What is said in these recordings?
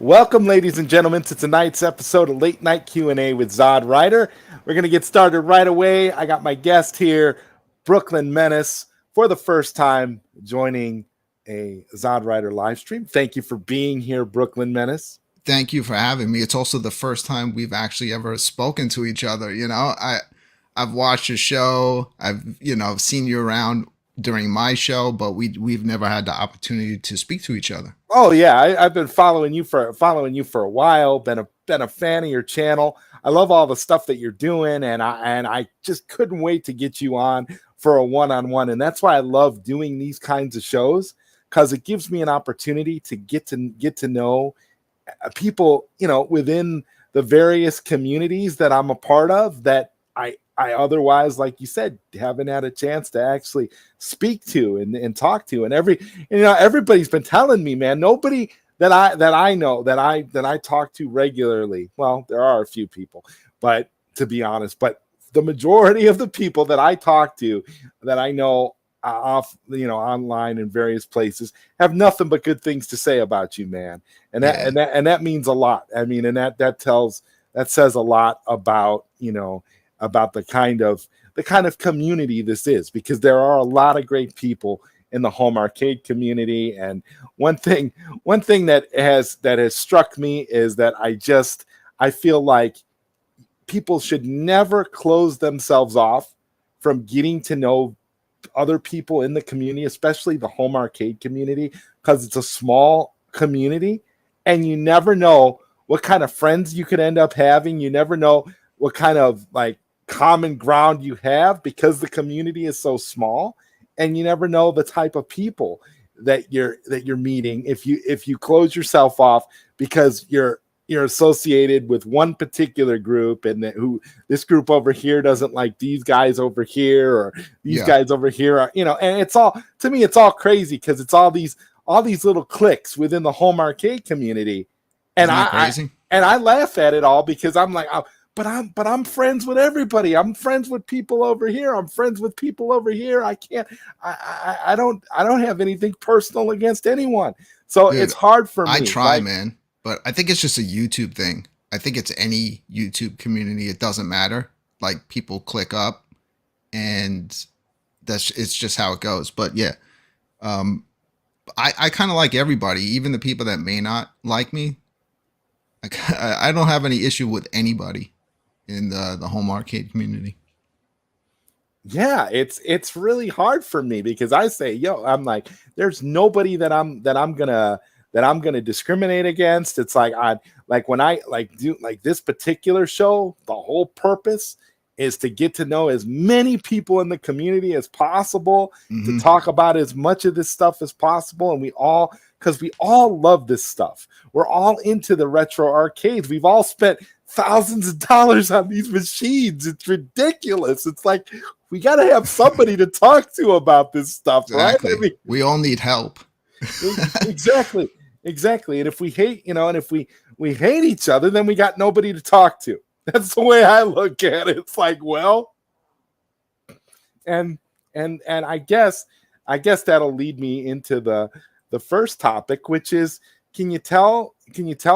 Welcome, ladies and gentlemen, to tonight's episode of Late Night Q&A with ZodWriter. We're going to get started right away. I got my guest here, Brooklyn Menace, for the first time joining a ZodWriter live stream. Thank you for being here, Brooklyn Menace. Thank you for having me. It's also the first time we've actually ever spoken to each other. I've watched your show. I've seen you around during my show, but we've never had the opportunity to speak to each other. Oh yeah, I've been following you for a while. Been a fan of your channel. I love all the stuff that you're doing, and I just couldn't wait to get you on for a one-on-one. And that's why I love doing these kinds of shows, because it gives me an opportunity to get to know people, within the various communities that I'm a part of that I otherwise, like you said, haven't had a chance to actually speak to and talk to. And everybody's been telling me, man, nobody that I know that I talk to regularly. Well, there are a few people, but to be honest, but the majority of the people that I talk to that I know online in various places have nothing but good things to say about you, man. And that means a lot. I mean, and that says a lot about, about the kind of community this is, because there are a lot of great people in the home arcade community. And one thing that has struck me is that I feel like people should never close themselves off from getting to know other people in the community, especially the home arcade community, because it's a small community and you never know what kind of friends you could end up having. You never know what kind of common ground you have, because the community is so small, and you never know the type of people that you're meeting if you close yourself off because you're associated with one particular group, and this group over here doesn't like these guys over here, or these guys over here are, and it's all, to me, it's all crazy, because it's all these little cliques within the home arcade community. And I laugh at it all, because I'm like, but I'm friends with everybody. I'm friends with people over here. I'm friends with people over here. I don't have anything personal against anyone. So dude, it's hard for me. I try, man, but I think it's just a YouTube thing. I think it's any YouTube community. It doesn't matter. Like, people click up, and it's just how it goes. But yeah, I kind of like everybody, even the people that may not like me. I don't have any issue with anybody in the home arcade community. Yeah, it's really hard for me, because I say, I'm like, there's nobody that I'm gonna discriminate against. It's like, when I do this particular show, the whole purpose is to get to know as many people in the community as possible, to talk about as much of this stuff as possible. And because we all love this stuff. We're all into the retro arcades. We've all spent thousands of dollars on these machines. It's ridiculous. It's like, we got to have somebody to talk to about this stuff, exactly. Right? I mean, we all need help. Exactly. And if we hate, and if we hate each other, then we got nobody to talk to. That's the way I look at it. It's like, well, and I guess that'll lead me into the first topic, which is, can you tell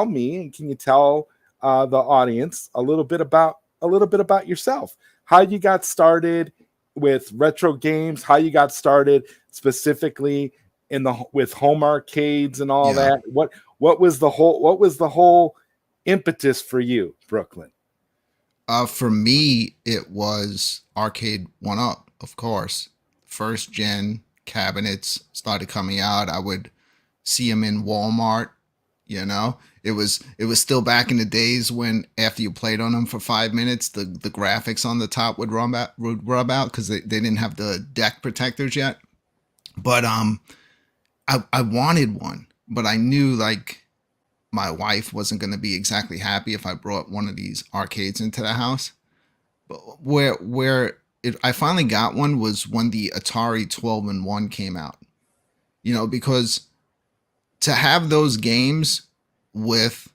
me, and can you tell the audience a little bit about yourself, how you got started with retro games, how you got started specifically with home arcades and all that. What was the whole impetus for you, Brooklyn? For me, it was Arcade 1-Up, of course. First gen cabinets started coming out. I would see them in Walmart. It was still back in the days when, after you played on them for 5 minutes, the graphics on the top would rub out because they didn't have the deck protectors yet. But I wanted one, but I knew my wife wasn't going to be exactly happy if I brought one of these arcades into the house. But I finally got one was when the Atari 12-in-1 came out. Because to have those games with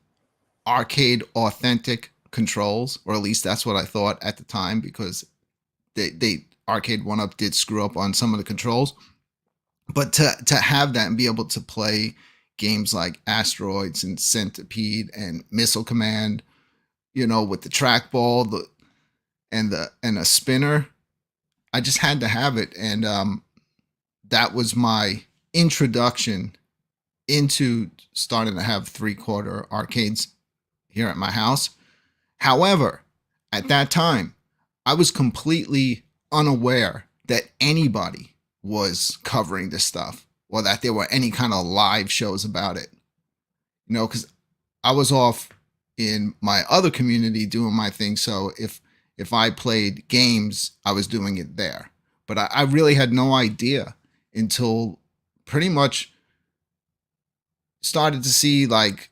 arcade authentic controls, or at least that's what I thought at the time, because they Arcade 1-Up did screw up on some of the controls. But to have that and be able to play games like Asteroids and Centipede and Missile Command, you know, with the trackball, and a spinner. I just had to have it, and that was my introduction into starting to have 3/4 arcades here at my house. However, at that time, I was completely unaware that anybody was covering this stuff or that there were any kind of live shows about it. You know, because I was off in my other community doing my thing. So if I played games, I was doing it there. But I really had no idea until pretty much started to see, like,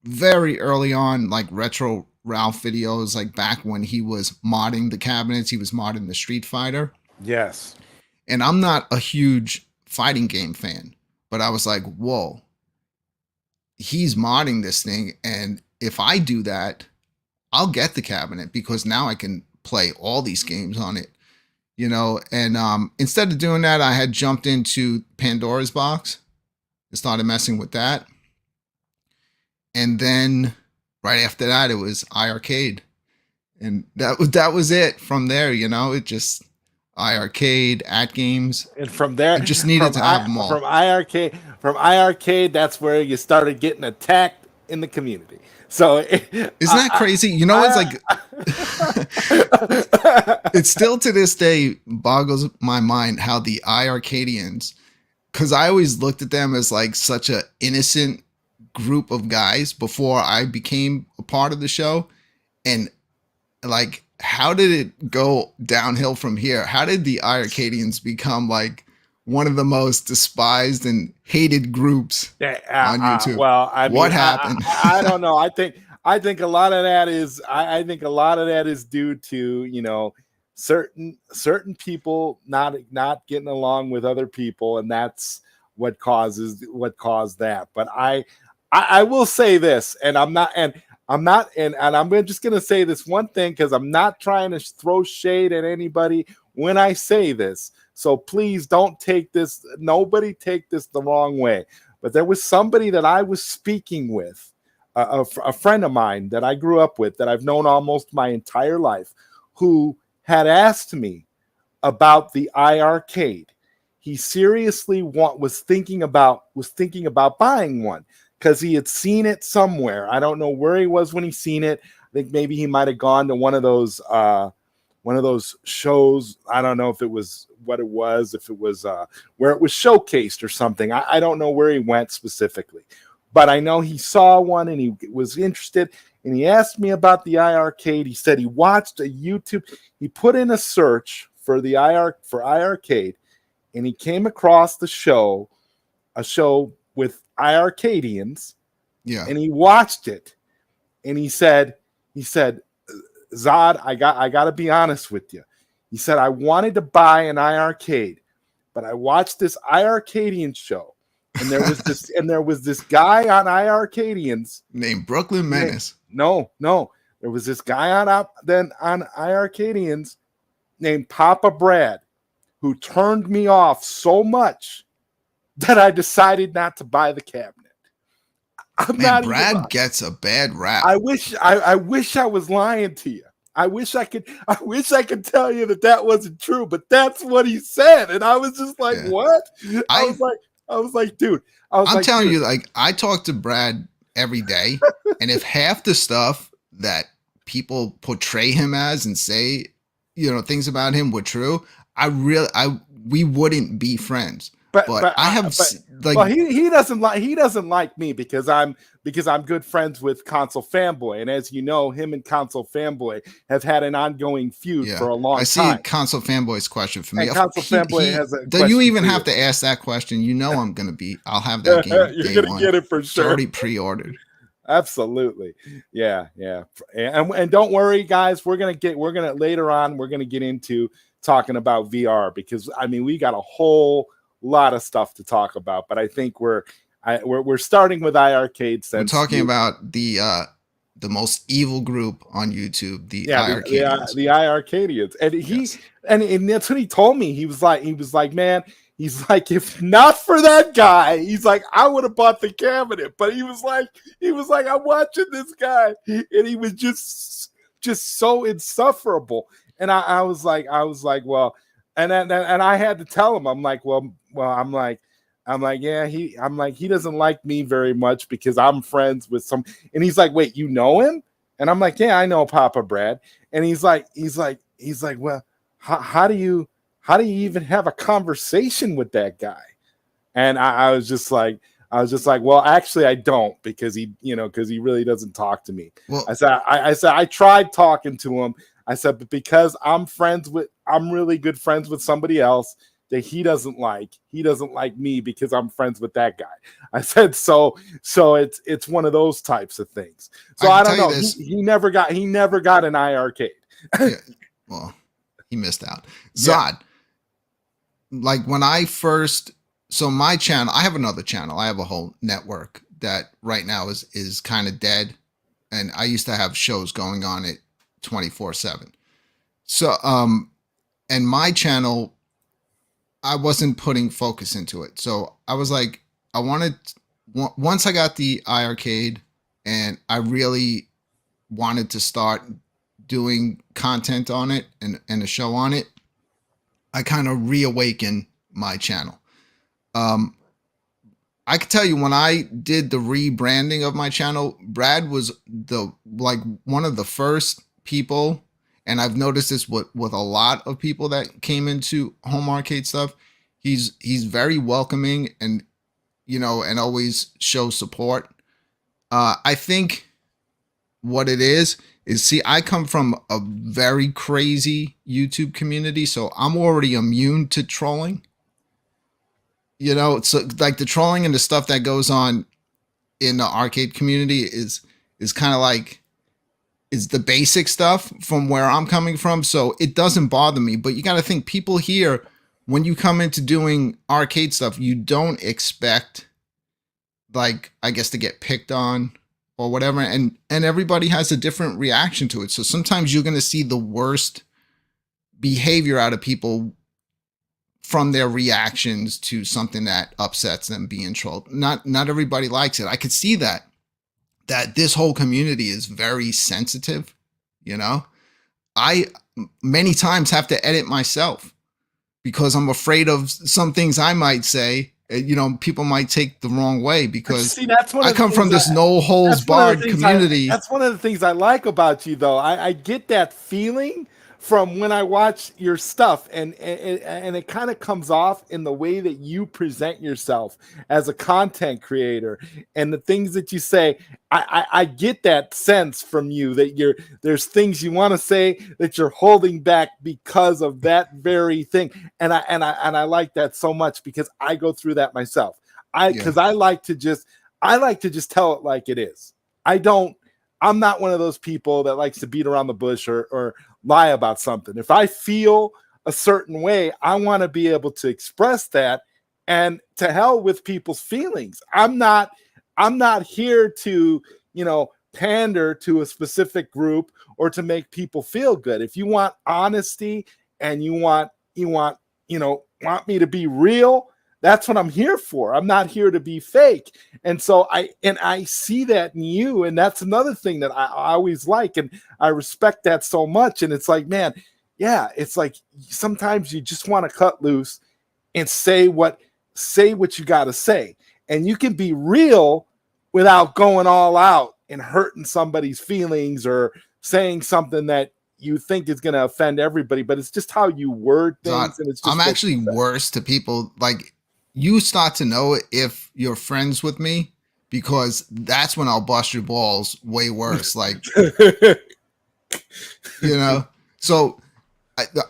very early on, like retro Ralph videos, like back when he was modding the cabinets, he was modding the Street Fighter. Yes. And I'm not a huge fighting game fan, but I was like, whoa, he's modding this thing. And if I do that, I'll get the cabinet because now I can play all these games on it, you know? And instead of doing that, I had jumped into Pandora's box and started messing with that. And then right after that, it was iArcade. And that was it from there, you know? It just iArcade, at games. And from there, I just needed to have them all. From iArcade, that's where you started getting attacked in the community. So isn't that crazy? You know, it's like it still to this day boggles my mind how the iArcadians, because I always looked at them as like such a innocent group of guys before I became a part of the show, and like, how did it go downhill from here? How did the iArcadians become like one of the most despised and hated groups on YouTube? Well, I mean, what happened? I don't know. I think a lot of that is I think a lot of that is due to, you know, certain people not getting along with other people, and that's what caused that. But I will say this, and I'm just going to say this one thing, because I'm not trying to throw shade at anybody when I say this. So please don't take this, nobody take this the wrong way. But there was somebody that I was speaking with, a friend of mine that I grew up with, that I've known almost my entire life, who had asked me about the iArcade. He seriously was thinking about buying one, because he had seen it somewhere. I don't know where he was when he seen it. I think maybe he might have gone to one of those shows. I don't know if it was what it was, if it was where it was showcased or something. I don't know where he went specifically, but I know he saw one and he was interested, and he asked me about the iArcade. He said he watched a YouTube. He put in a search for the iArcade, and he came across a show with iArcadians, yeah, and he watched it, and he said, Zod, I got to be honest with you. He said, I wanted to buy an iArcade, but I watched this iArcadian show, and there was this guy on iArcadians named Brooklyn Menace. No, there was this guy on iArcadians named Papa Brad, who turned me off so much that I decided not to buy the cabinet. Brad gets a bad rap. I wish I was lying to you. I wish I could tell you that wasn't true, but that's what he said, and I was just like, what? I was like, dude. I'm telling you, like, I talk to Brad every day, and if half the stuff that people portray him as and say, you know, things about him were true, we wouldn't be friends. But he doesn't like me because I'm good friends with Console Fanboy, and as you know, him and Console Fanboy have had an ongoing feud for a long time. I see Console Fanboy's question for me. Console Fanboy has a do you even have to ask that question? You know, I'll have that game. You're gonna get it for sure. It's already pre-ordered. Absolutely, yeah, and don't worry, guys. We're gonna later on. We're gonna get into talking about VR, because I mean, we got a whole lot of stuff to talk about, but I think we're starting with iArcade. Since we're talking about the most evil group on YouTube, the iArcadians. The iArcadians, and and that's what he told me. He was like, man, he's like, if not for that guy, he's like, I would have bought the cabinet. But he was like, I'm watching this guy, and he was just so insufferable. And I was like, well, and I had to tell him, I'm like, I'm like, yeah, he doesn't like me very much because I'm friends with some. And he's like, wait, you know him? And I'm like, yeah, I know Papa Brad. And he's like, well, how do you even have a conversation with that guy? And I was just like, well, actually, I don't, because because he really doesn't talk to me. Well, I said, I tried talking to him. I said, but because I'm really good friends with somebody else that he doesn't like me because I'm friends with that guy. I said, so it's one of those types of things. So I don't know. He never got an iArcade. Yeah, well, he missed out. Zod, like when I first, so my channel, I have another channel. I have a whole network that right now is kind of dead. And I used to have shows going on it 24/7. So, and my channel, I wasn't putting focus into it. So I was like, once I got the iArcade and I really wanted to start doing content on it and a show on it, I kind of reawakened my channel. I could tell you when I did the rebranding of my channel, Brad was one of the first people, and I've noticed this with a lot of people that came into home arcade stuff. He's very welcoming and and always shows support. I think what it is see, I come from a very crazy YouTube community, so I'm already immune to trolling. So like the trolling and the stuff that goes on in the arcade community is kind of like is the basic stuff from where I'm coming from. So it doesn't bother me. But you got to think, people here, when you come into doing arcade stuff, you don't expect, like, I guess, to get picked on or whatever. And everybody has a different reaction to it. So sometimes you're going to see the worst behavior out of people from their reactions to something that upsets them being trolled. Not everybody likes it. I could see that this whole community is very sensitive. I many times have to edit myself because I'm afraid of some things I might say. People might take the wrong way because see, that's I come from this no holds barred community. That's one of the things I like about you, though. I get that feeling from when I watch your stuff, and it kind of comes off in the way that you present yourself as a content creator and the things that you say. I get that sense from you that there's things you want to say that you're holding back because of that very thing, and I like that so much because I go through that myself. I like to just tell it like it is. I'm not one of those people that likes to beat around the bush or lie about something. If I feel a certain way, I want to be able to express that, and to hell with people's feelings. I'm not here to, pander to a specific group or to make people feel good. If you want honesty and you want me to be real, that's what I'm here for. I'm not here to be fake. And so I see that in you. And that's another thing that I always like. And I respect that so much. And it's like, man, yeah, it's like sometimes you just want to cut loose and say what you got to say. And you can be real without going all out and hurting somebody's feelings or saying something that you think is going to offend everybody. But it's just how you word things. And it's just I'm actually worse to people. Like, you start to know if you're friends with me because that's when I'll bust your balls way worse. Like, so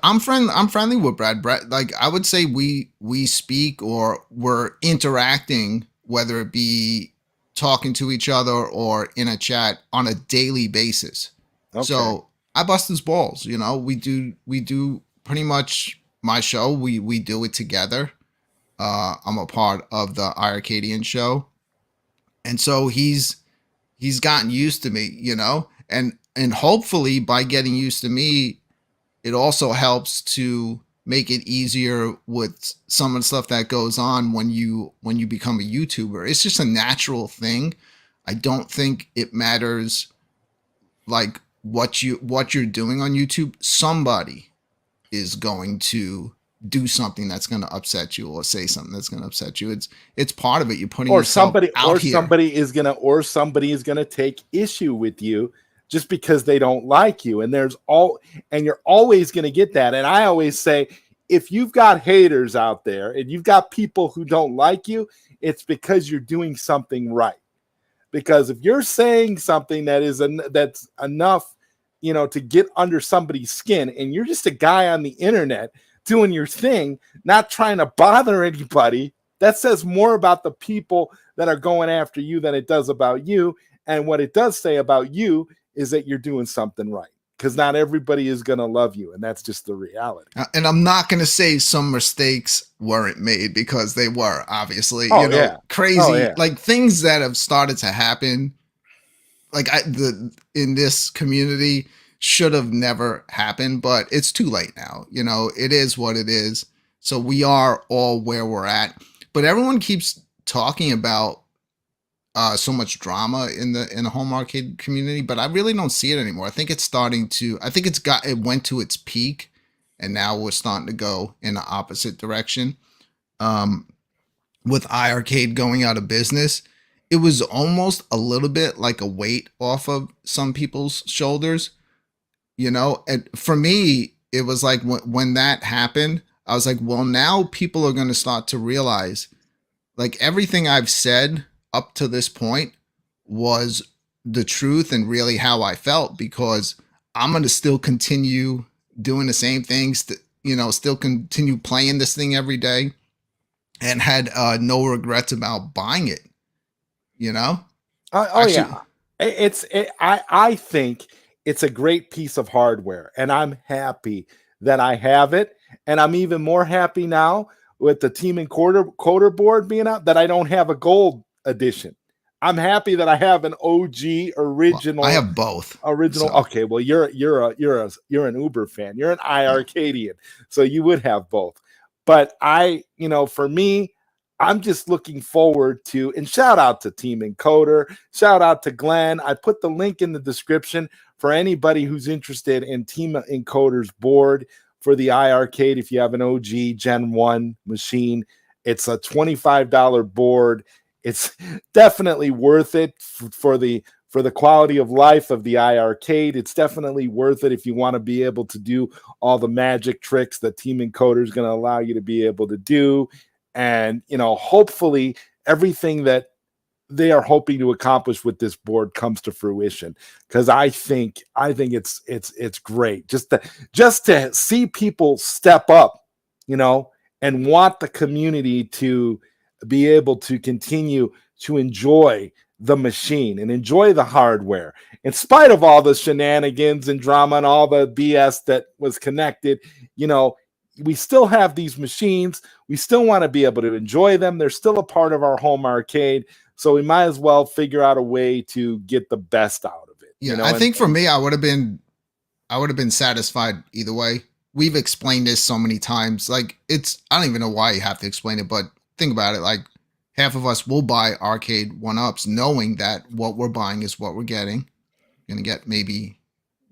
I'm friendly with Brad. Like, I would say we speak or we're interacting, whether it be talking to each other or in a chat on a daily basis. Okay. So I bust his balls. We do pretty much my show. We do it together. I'm a part of the Arcadian show, and so he's gotten used to me, and hopefully by getting used to me, it also helps to make it easier with some of the stuff that goes on when you become a YouTuber. It's just a natural thing. I don't think it matters like what you're doing on YouTube. Somebody is going to do something that's going to upset you or say something that's going to upset you. It's part of it. You're putting yourself out here. Somebody is gonna take issue with you just because they don't like you. And you're always gonna get that. And I always say, if you've got haters out there and you've got people who don't like you, it's because you're doing something right. Because if you're saying something that's enough, to get under somebody's skin, and you're just a guy on the internet doing your thing, not trying to bother anybody, that says more about the people that are going after you than it does about you. And what it does say about you is that you're doing something right, because not everybody is going to love you. And that's just the reality. And I'm not going to say some mistakes weren't made, because they were, obviously, crazy, like things that have started to happen. Like in this community should have never happened, but it's too late now. It is what it is. So we are all where we're at, but everyone keeps talking about so much drama in the home arcade community, but I really don't see it anymore. I think it's starting to, it went to its peak, and now we're starting to go in the opposite direction. With iArcade going out of business, it was almost a little bit like a weight off of some people's shoulders, and for me, it was like when that happened, I was like, well, now people are going to start to realize, like, everything I've said up to this point was the truth and really how I felt, because I'm going to still continue doing the same things, still continue playing this thing every day, and had no regrets about buying it. I think it's a great piece of hardware, and I'm happy that I have it. And I'm even more happy now with the Team Encoder board being out that I don't have a gold edition. I'm happy that I have an OG original. Well, I have both. Original. So. Okay, well, you're an Uber fan. You're an iArcadian, so you would have both. But for me, I'm just looking forward to, and shout out to Team Encoder, shout out to Glenn. I put the link in the description for anybody who's interested in Team Encoder's board for the iArcade. If you have an OG Gen 1 machine, it's a $25 board. It's definitely worth it for the quality of life of the iArcade. It's definitely worth it if you want to be able to do all the magic tricks that Team Encoder is going to allow you to be able to do. And, hopefully everything that they are hoping to accomplish with this board comes to fruition, because I think it's great just to see people step up, and want the community to be able to continue to enjoy the machine and enjoy the hardware in spite of all the shenanigans and drama and all the BS that was connected. We still have these machines. We still want to be able to enjoy them. They're still a part of our home arcade. So we might as well figure out a way to get the best out of it. Yeah, I think for me, I would have been satisfied either way. We've explained this so many times. Like, I don't even know why you have to explain it, but think about it. Like, half of us will buy arcade 1-ups knowing that what we're buying is what we're getting. You're going to get maybe,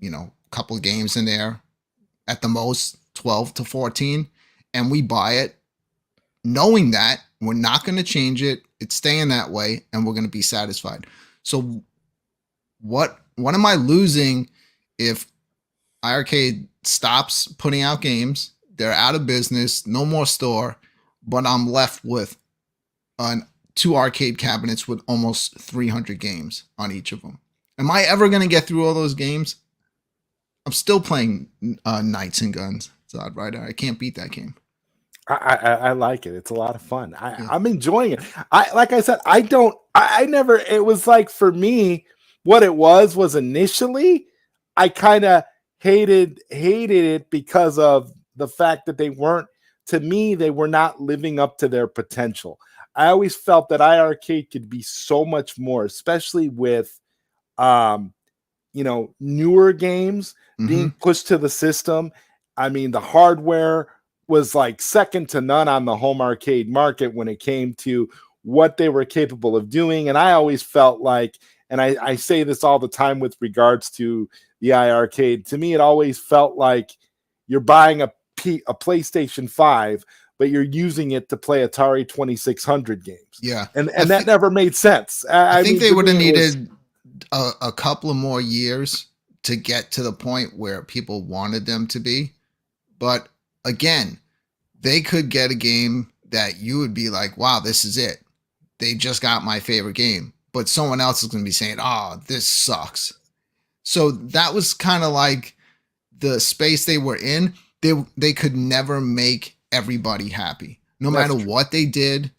a couple of games in there, at the most 12 to 14. And we buy it knowing that we're not going to change it. It's staying that way, and we're going to be satisfied. So what am I losing if iArcade stops putting out games? They're out of business, no more store, but I'm left with 2 arcade cabinets with almost 300 games on each of them. Am I ever going to get through all those games? I'm still playing Knights and Guns, ZodWriter. I can't beat that game. I like it. It's a lot of fun. I'm enjoying it. Like I said, it was like, for me, what it was initially, I kind of hated it because of the fact that they were not living up to their potential. I always felt that iArcade could be so much more, especially with, newer games being pushed to the system. I mean, the hardware was like second to none on the home arcade market when it came to what they were capable of doing. And I always felt like, and I say this all the time with regards to the iArcade, to me, it always felt like you're buying a PlayStation 5, but you're using it to play Atari 2600 games. Yeah. And that never made sense. I think mean, they would have needed was, a couple of more years to get to the point where people wanted them to be. But again, they could get a game that you would be like, wow, this is it. They just got my favorite game. But someone else is going to be saying, oh, this sucks. So that was kind of like the space they were in. They could never make everybody happy. No matter what they did,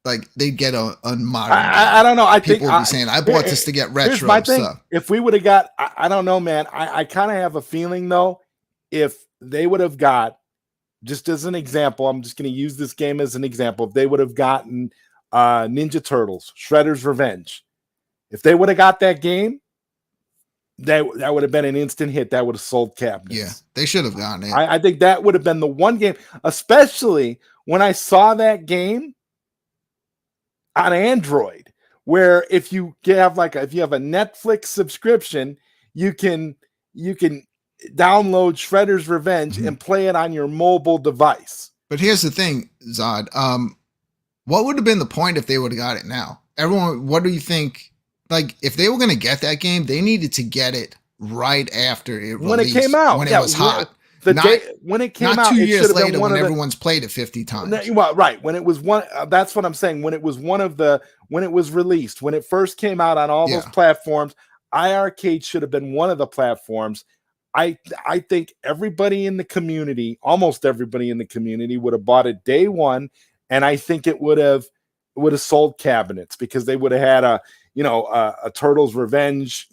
like they'd get a modern. I don't know. People would be saying, I bought this to get retro my thing. stuff. If we would have got, I don't know, man. I kind of have a feeling though, if they would have got, just as an example, I'm just going to use this game as an example. If they would have gotten Ninja Turtles, Shredder's Revenge, if they would have got that game, that would have been an instant hit. That would have sold cabinets. Yeah, they should have gotten it. I think that would have been the one game, especially when I saw that game on Android, where if you have if you have a Netflix subscription, you can download Shredder's Revenge and play it on your mobile device. But here's the thing, Zod. What would have been the point if they would have got it now? Everyone, what do you think? Like, if they were going to get that game, they needed to get it right after it released, when it came out, when it was hot. When it came out, not 2 years later when everyone's played it 50 times. Well, right. When it was one, that's what I'm saying. When it was when it was released, when it first came out on all those platforms, iArcade should have been one of the platforms. I think everybody in the community, almost everybody in the community, would have bought it day one, and I think it would have sold cabinets because they would have had a Turtles Revenge,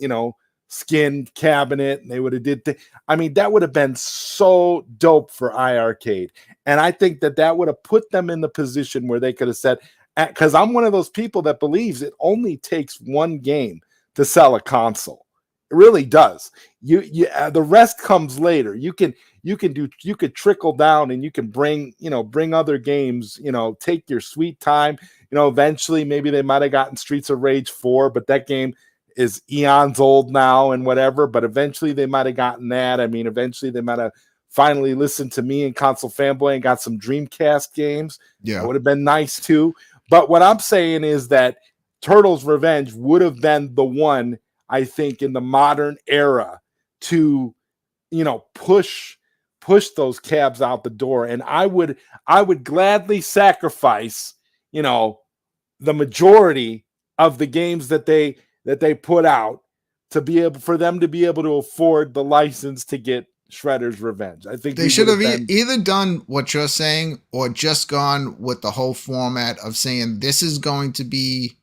skin cabinet, and they would have that would have been so dope for iArcade. And I think that would have put them in the position where they could have said, because I'm one of those people that believes it only takes one game to sell a console. It really does. The rest comes later. You could trickle down and you can bring other games, take your sweet time. Eventually maybe they might have gotten Streets of Rage 4, but that game is eons old now and whatever, but eventually they might have gotten that. I mean, eventually they might have finally listened to me and Console Fanboy and got some Dreamcast games. Yeah. That would have been nice too. But what I'm saying is that Turtles Revenge would have been the one, I think, in the modern era to, push those cabs out the door. And I would gladly sacrifice, the majority of the games that they put out to be able for them to be able to afford the license to get Shredder's Revenge. I think they should have either done what you're saying or just gone with the whole format of saying this is going to be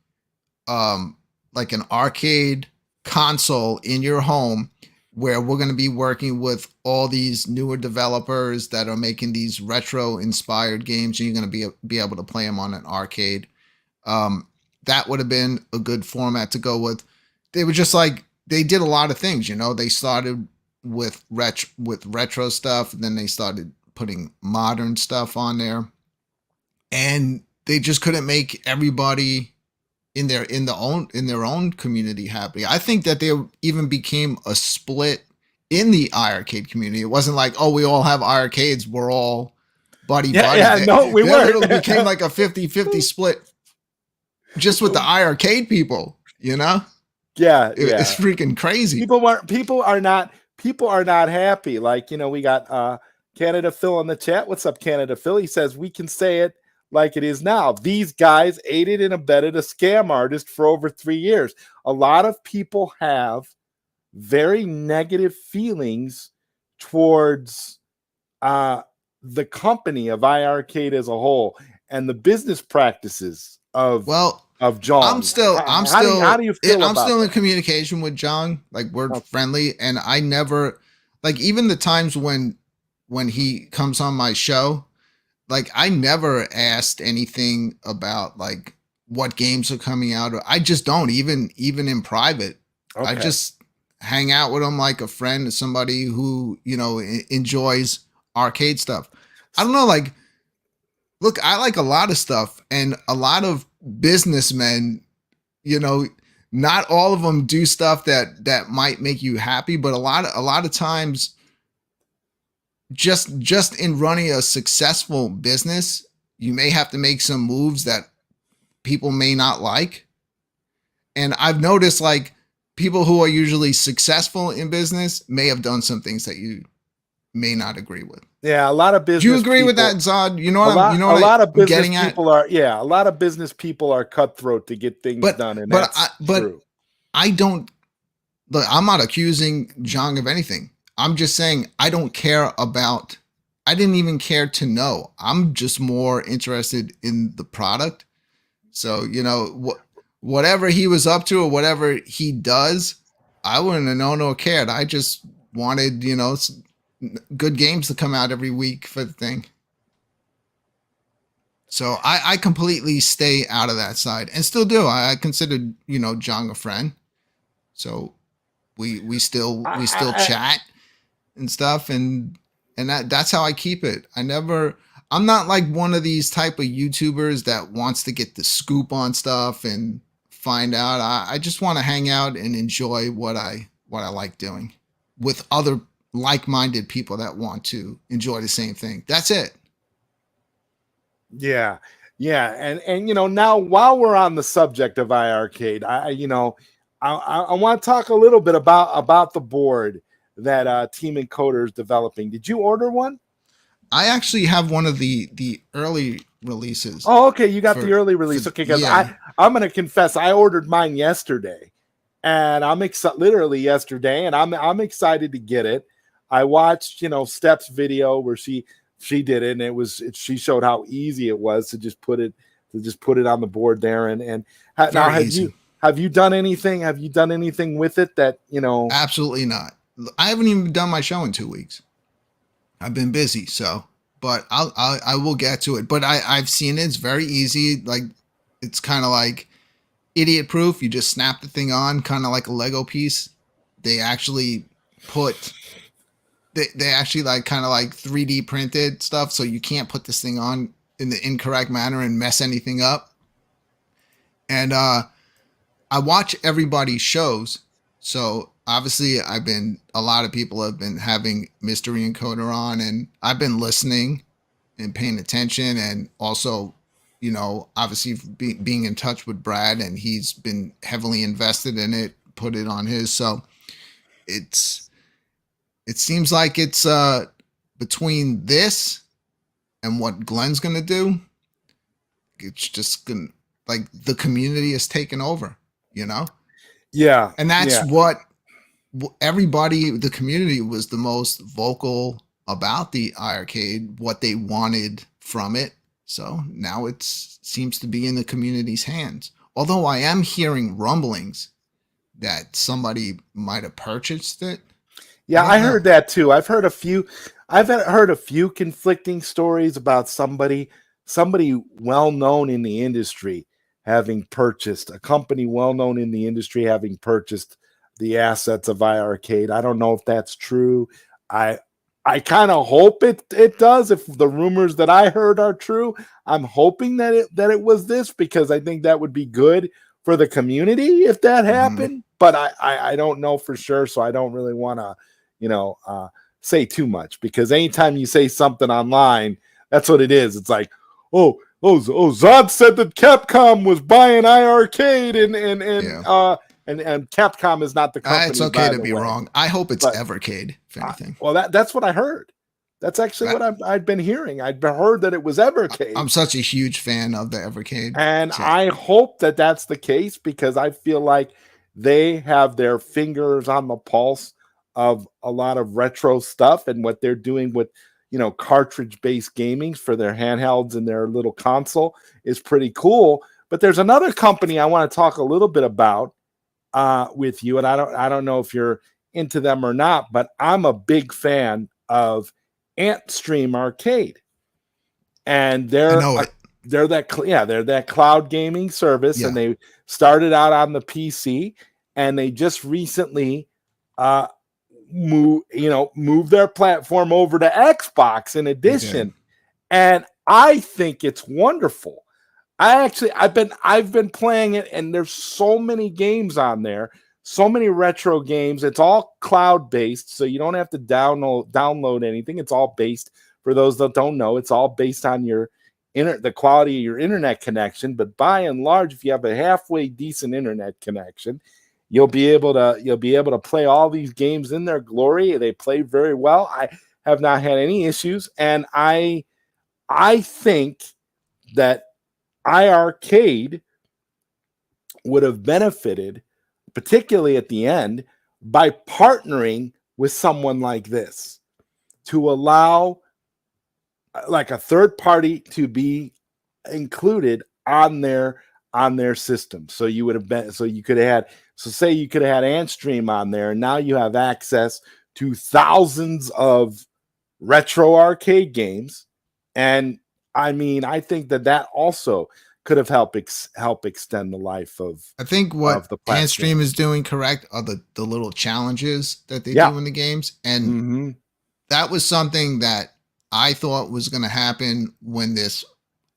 like an arcade console in your home where we're going to be working with all these newer developers that are making these retro inspired games, and you're going to be able to play them on an arcade. That would have been a good format to go with. They were just like, they did a lot of things, they started with retro stuff, and then they started putting modern stuff on there, and they just couldn't make everybody in their own community happy. I think that there even became a split in the iArcade community. It wasn't like, oh, we all have iArcades, we're all buddy. Yeah, no, we weren't. It became like a 50-50 split just with the iArcade people, Yeah, it's freaking crazy. People are not happy. Like, we got Canada Phil in the chat. What's up, Canada Phil? He says we can say it like it is now. These guys aided and abetted a scam artist for over 3 years. A lot of people have very negative feelings towards the company of iArcade as a whole and the business practices of John. I'm still how do you feel I'm about still in that? communication with John. Like, we're friendly, and I never, like, even the times when he comes on my show, like, I never asked anything about like what games are coming out. I just don't even in private. Okay. I just hang out with him like a friend, somebody who enjoys arcade stuff. I don't know, like, look, I like a lot of stuff, and a lot of businessmen, you know, not all of them do stuff that might make you happy, but a lot of times, just in running a successful business, you may have to make some moves that people may not like. And I've noticed, like, people who are usually successful in business may have done some things that you may not agree with. Yeah, a lot of business. Do you agree people, with that, Zod? You know a what lot, I'm, you know a what lot of I'm business getting at? people are. Yeah, a lot of business people are cutthroat to get things done, and that's true. I don't. Look, I'm not accusing Jong of anything. I'm just saying I don't care about. I didn't even care to know. I'm just more interested in the product. So, you know, whatever he was up to or whatever he does, I wouldn't have known or cared. I just wanted, you know, good games to come out every week for the thing. So I completely stay out of that side, and still do. I consider, you know, Jong a friend. So we still chat and stuff, and that's how I keep it. I'm not like one of these type of YouTubers that wants to get the scoop on stuff and find out. I just want to hang out and enjoy what I like doing with other like-minded people that want to enjoy the same thing. That's it. Yeah, yeah, and you know, now while we're on the subject of iArcade, I want to talk a little bit about the board that Team Encoder is developing. Did you order one? I actually have one of the early releases. Oh, okay, you got the early release. Okay, because yeah. I'm gonna confess, I ordered mine yesterday, and I'm literally yesterday, and I'm excited to get it. I watched, you know, Steph's video where she did it, and she showed how easy it was to just put it on the board there. And now have you done anything? Have you done anything with it that, you know? Absolutely not. I haven't even done my show in 2 weeks. I've been busy, so, but I will get to it. But I've seen it. It's very easy. Like, it's kind of like idiot proof. You just snap the thing on, kind of like a Lego piece. They actually they actually like kind of like 3D printed stuff, so you can't put this thing on in the incorrect manner and mess anything up. And I watch everybody's shows, so obviously a lot of people have been having Mystery Encoder on, and I've been listening and paying attention, and also, you know, obviously being in touch with Brad, and he's been heavily invested in it, put it on his. So it seems like it's between this and what Glenn's gonna do, it's just gonna, like, the community is taking over, you know? Yeah. And that's what everybody, the community was the most vocal about the iArcade, what they wanted from it. So now it seems to be in the community's hands. Although I am hearing rumblings that somebody might have purchased it. Yeah, I heard that too. I've heard a few conflicting stories about somebody well known in the industry having purchased a company well known in the industry having purchased the assets of iArcade. I don't know if that's true. I kind of hope it does. If the rumors that I heard are true, I'm hoping that it was this, because I think that would be good for the community if that happened. But I don't know for sure, so I don't really want to, you know, say too much, because anytime you say something online, that's what it is. It's like, oh, Zod said that Capcom was buying iArcade, and Capcom is not the company. It's okay to be wrong. I hope it's Evercade, if anything. Well, that's what I heard. That's actually what I'd been hearing. I'd heard that it was Evercade. I'm such a huge fan of the Evercade. And I hope that that's the case, because I feel like they have their fingers on the pulse of a lot of retro stuff, and what they're doing with, you know, cartridge-based gaming for their handhelds and their little console is pretty cool. But there's another company I want to talk a little bit about with you, and I don't know if you're into them or not, but I'm a big fan of AntStream Arcade, and they're that cloud gaming service, and they started out on the PC, and they just recently move their platform over to Xbox in addition. and I think it's wonderful. I've been playing it, and there's so many games on there, so many retro games. It's all cloud based, so you don't have to download anything. It's all based, for those that don't know, it's all based on the quality of your internet connection. But by and large, if you have a halfway decent internet connection, you'll be able to play all these games in their glory. They play very well. I have not had any issues, and I think that iArcade would have benefited, particularly at the end, by partnering with someone like this to allow like a third party to be included on their system. So you would have been, so you could have had, so say you could have had Antstream on there, and now you have access to thousands of retro arcade games. And I mean, I think that also could have helped extend the life of. I think what the Antstream is doing correct are the little challenges that they Yeah. do in the games, and that was something that I thought was going to happen when this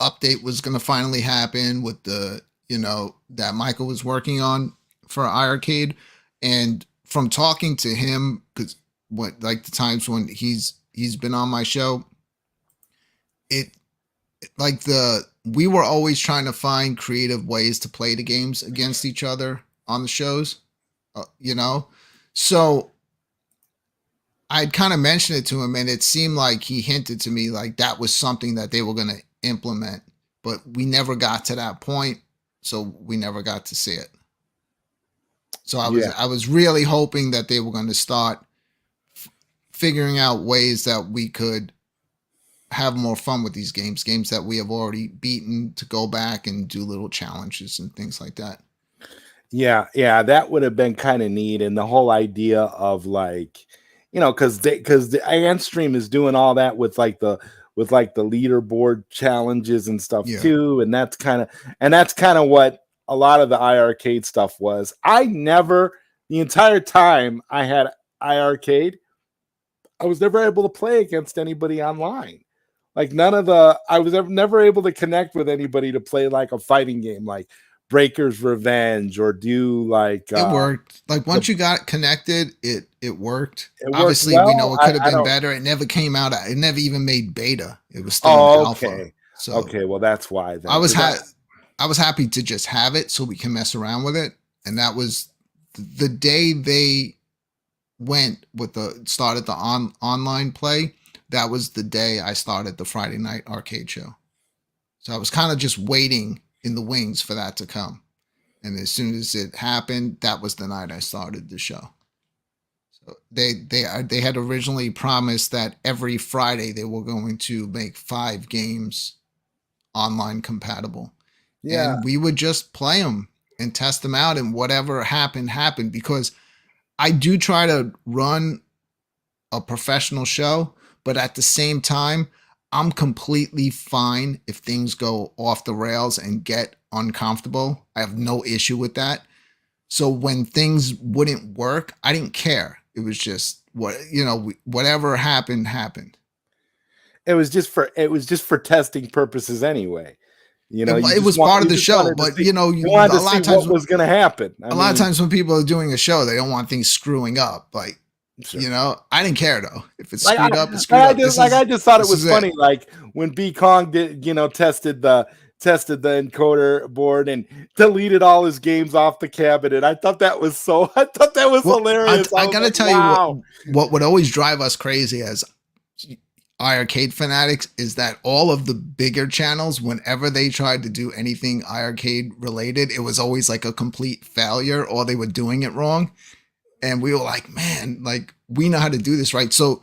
update was going to finally happen with the that Michael was working on for iArcade. And from talking to him, because what like the times when he's been on my show, we were always trying to find creative ways to play the games against each other on the shows, So I'd kind of mentioned it to him, and it seemed like he hinted to me like that was something that they were going to implement, but we never got to that point, so we never got to see it. So I was really hoping that they were going to start figuring out ways that we could have more fun with these games that we have already beaten, to go back and do little challenges and things like that. Yeah, that would have been kind of neat. And the whole idea of like, because the Antstream is doing all that with like the leaderboard challenges and stuff too. And that's kind of what a lot of the iArcade stuff was. The entire time I had iArcade, I was never able to play against anybody online. Like I was never able to connect with anybody to play like a fighting game, like Breaker's Revenge, or do like it worked. Like once you got connected, it worked. It Obviously, worked well. We know it could have been better. It never came out. It never even made beta. It was still in alpha. So okay, well that's why. Then. I was happy to just have it so we can mess around with it. And that was the day they started the online play. That was the day I started the Friday night arcade show. So I was kind of just waiting in the wings for that to come. And as soon as it happened, that was the night I started the show. So they had originally promised that every Friday they were going to make 5 games online compatible. Yeah. And we would just play them and test them out, and whatever happened, because I do try to run a professional show, but at the same time, I'm completely fine if things go off the rails and get uncomfortable. I have no issue with that. So when things wouldn't work, I didn't care. It was just whatever happened. It was just for testing purposes anyway. It was part of the show, but you wanted to see what was going to happen. A lot of times when people are doing a show, they don't want things screwing up. Like, sure. I didn't care though. If it's screwed up, it's screwed up. I just thought it was funny. Like when B Kong did, tested the encoder board and deleted all his games off the cabinet. I thought that was hilarious. I gotta tell you what would always drive us crazy as iArcade fanatics is that all of the bigger channels, whenever they tried to do anything iArcade related, it was always like a complete failure, or they were doing it wrong. And we were like, man, like we know how to do this, right? So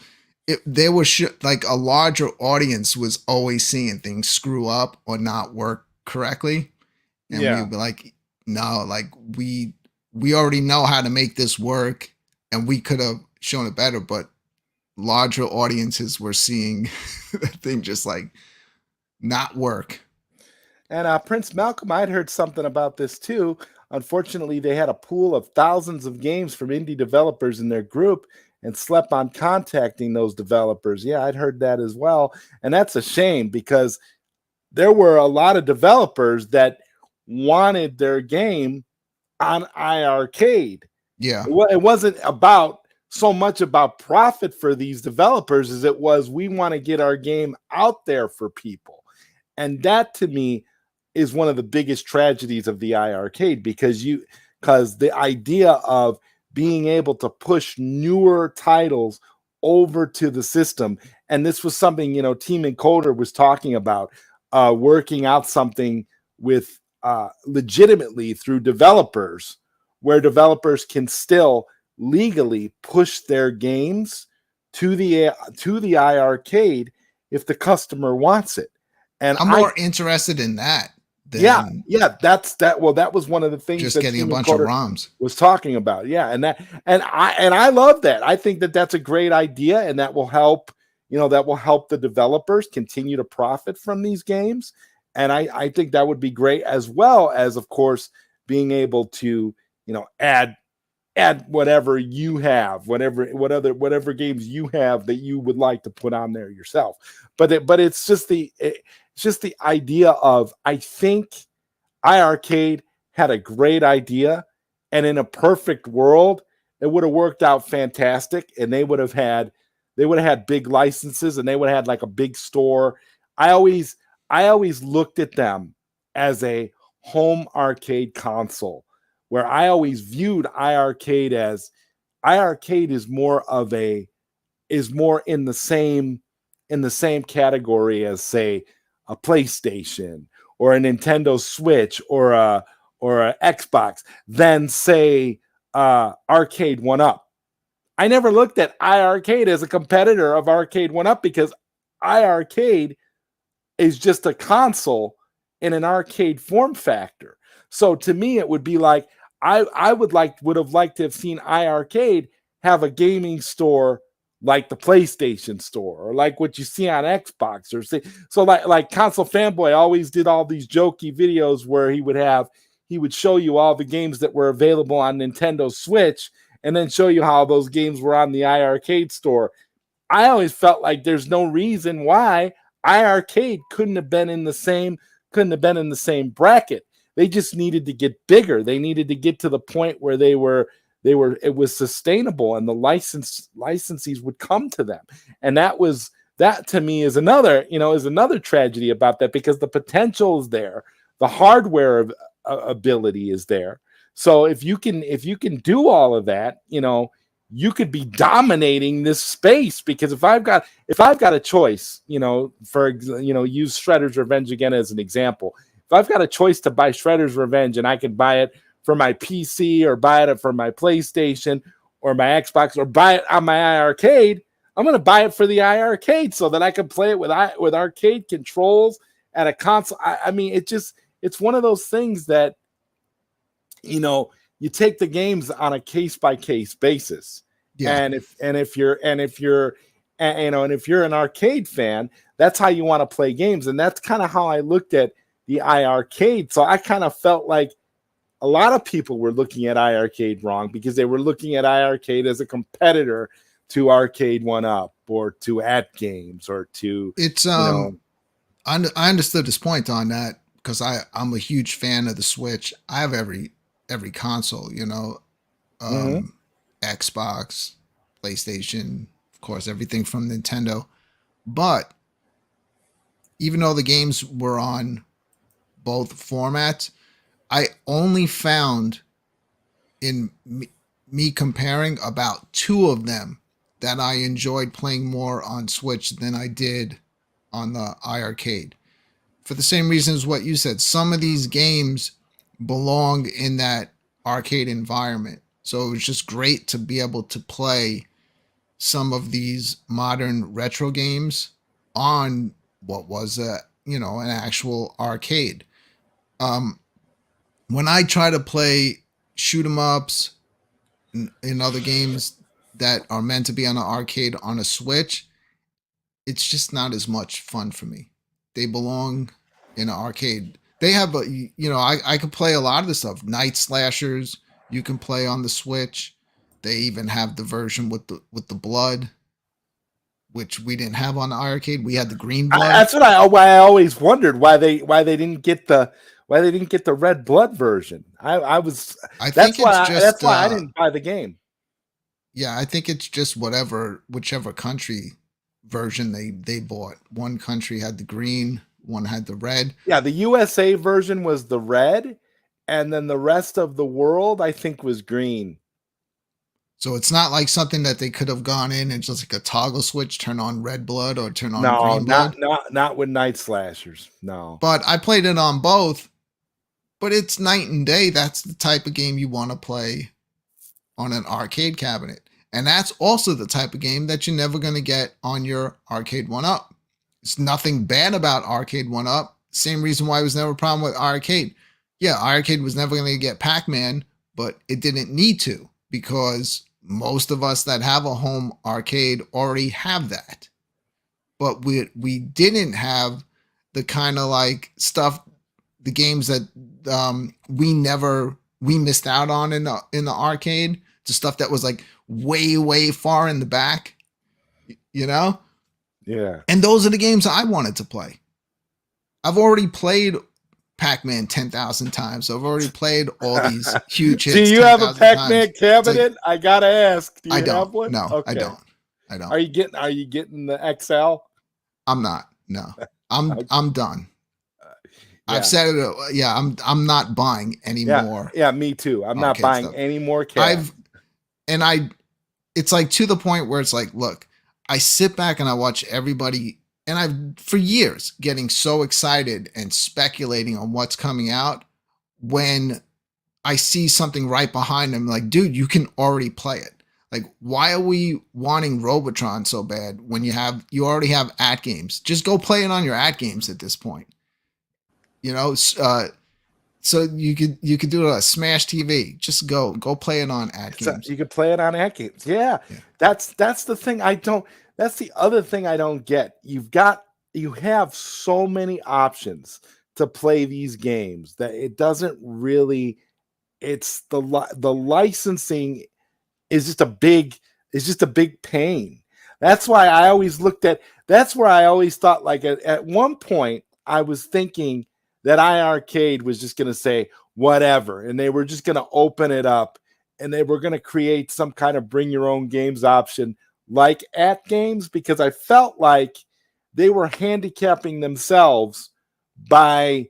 there was like a larger audience was always seeing things screw up or not work correctly. And we would be like, no, like we already know how to make this work, and we could have shown it better, but larger audiences were seeing the thing just like not work. And Prince Malcolm, I'd heard something about this too. Unfortunately, they had a pool of thousands of games from indie developers in their group, and slept on contacting those developers. Yeah, I'd heard that as well. And that's a shame because there were a lot of developers that wanted their game on iArcade. Yeah. It wasn't about so much about profit for these developers as it was we want to get our game out there for people. And that to me is one of the biggest tragedies of the iArcade because the idea of being able to push newer titles over to the system, and this was something Team Encoder was talking about, working out something with legitimately through developers, where developers can still legally push their games to the iArcade if the customer wants it. And I'm more interested in that than that was one of the things just that getting Team a bunch of Encoder ROMs was talking about. Yeah, and I love that. I think that that's a great idea, and that will help. That will help the developers continue to profit from these games. And I think that would be great, as well as, of course, being able to add whatever you have, whatever games you have that you would like to put on there yourself. But it's just the idea of, I think iArcade had a great idea, and in a perfect world, it would have worked out fantastic, and they would have had big licenses, and they would have had like a big store. I always looked at them as a home arcade console, where I always viewed iArcade as iArcade is more in the same category as, say, a PlayStation or a Nintendo Switch or a Xbox than, say, Arcade 1-Up. I never looked at iArcade as a competitor of Arcade 1-Up because iArcade is just a console in an arcade form factor. So to me, it would be like I would have liked to have seen iArcade have a gaming store like the PlayStation store, or like what you see on Xbox, or so like Console Fanboy always did all these jokey videos where he would show you all the games that were available on Nintendo Switch, and then show you how those games were on the iArcade store. I always felt like there's no reason why iArcade couldn't have been in the same bracket. They just needed to get bigger. They needed to get to the point where it was sustainable, and the licensees would come to them. And that to me is another tragedy about that, because the potential is there, the hardware ability is there. So if you can do all of that, you could be dominating this space. Because if I've got a choice, use Shredder's Revenge again as an example. If I've got a choice to buy Shredder's Revenge, and I can buy it for my PC, or buy it for my PlayStation or my Xbox, or buy it on my iArcade, I'm going to buy it for the iArcade so that I can play it with arcade controls at a console. I mean, it's one of those things that, you take the games on a case by case basis. Yeah. And if you're an arcade fan, that's how you want to play games. And that's kind of how I looked at the iArcade. So I kind of felt like a lot of people were looking at iArcade wrong, because they were looking at iArcade as a competitor to Arcade 1-Up, or to At Games, or to I understood this point on that, because I'm a huge fan of the Switch. I have every console, Xbox, PlayStation, of course, everything from Nintendo. But even though the games were on both formats, I only found in me comparing about two of them that I enjoyed playing more on Switch than I did on the iArcade. For the same reasons what you said, some of these games belong in that arcade environment. So it was just great to be able to play some of these modern retro games on what was an actual arcade. When I try to play shoot 'em ups in other games that are meant to be on an arcade on a Switch, it's just not as much fun for me. They belong in an arcade. They have I could play a lot of the stuff. Night Slashers you can play on the Switch. They even have the version with the blood, which we didn't have on the arcade. We had the green blood. That's why I always wondered why they didn't get the red blood version. I think it's That's just why I didn't buy the game. yeah, I think it's just whichever country version they bought. One country had the green, one had the red. Yeah, the USA version was the red, and then the rest of the world I think was green. So it's not like something that they could have gone in and just like a toggle switch, turn on red blood or turn on green blood. Not with Night Slashers. No. But I played it on both. But it's night and day. That's the type of game you want to play on an arcade cabinet. And that's also the type of game that you're never going to get on your Arcade 1-Up. There's nothing bad about Arcade 1-Up. Same reason why it was never a problem with Arcade. Yeah, Arcade was never going to get Pac-Man, but it didn't need to because most of us that have a home arcade already have that. But we didn't have the kind of like stuff, the games that we missed out on in the arcade, the stuff that was like way far in the back, you know? Yeah. And those are the games I wanted to play. I've already played Pac-Man 10,000 times. I've already played all these huge hits. Do you have a Pac-Man cabinet? Like, I gotta ask. Do you have one? No, okay. I don't. Are you getting the XL? I'm not. No. I'm done. I've said it. Yeah, I'm not buying anymore. Yeah, me too. I'm not buying stuff. Any more cabs. It's like to the point where it's like, look, I sit back and I watch everybody, and I've for years getting so excited and speculating on what's coming out when I see something right behind them. Like, dude, you can already play it. Like, why are we wanting Robotron so bad when you already have at games? Just go play it on your at games at this point. You know, so you could do it on a Smash TV. Just go play it on at games. You could play it on at games. Yeah. That's the thing I don't. That's the other thing I don't get. You have so many options to play these games that it doesn't really. It's the licensing is just a big pain. That's why I always that's where I always thought, like, at one point I was thinking that iArcade was just going to say whatever, and they were just going to open it up, and they were going to create some kind of bring your own games option like at games, because I felt like they were handicapping themselves by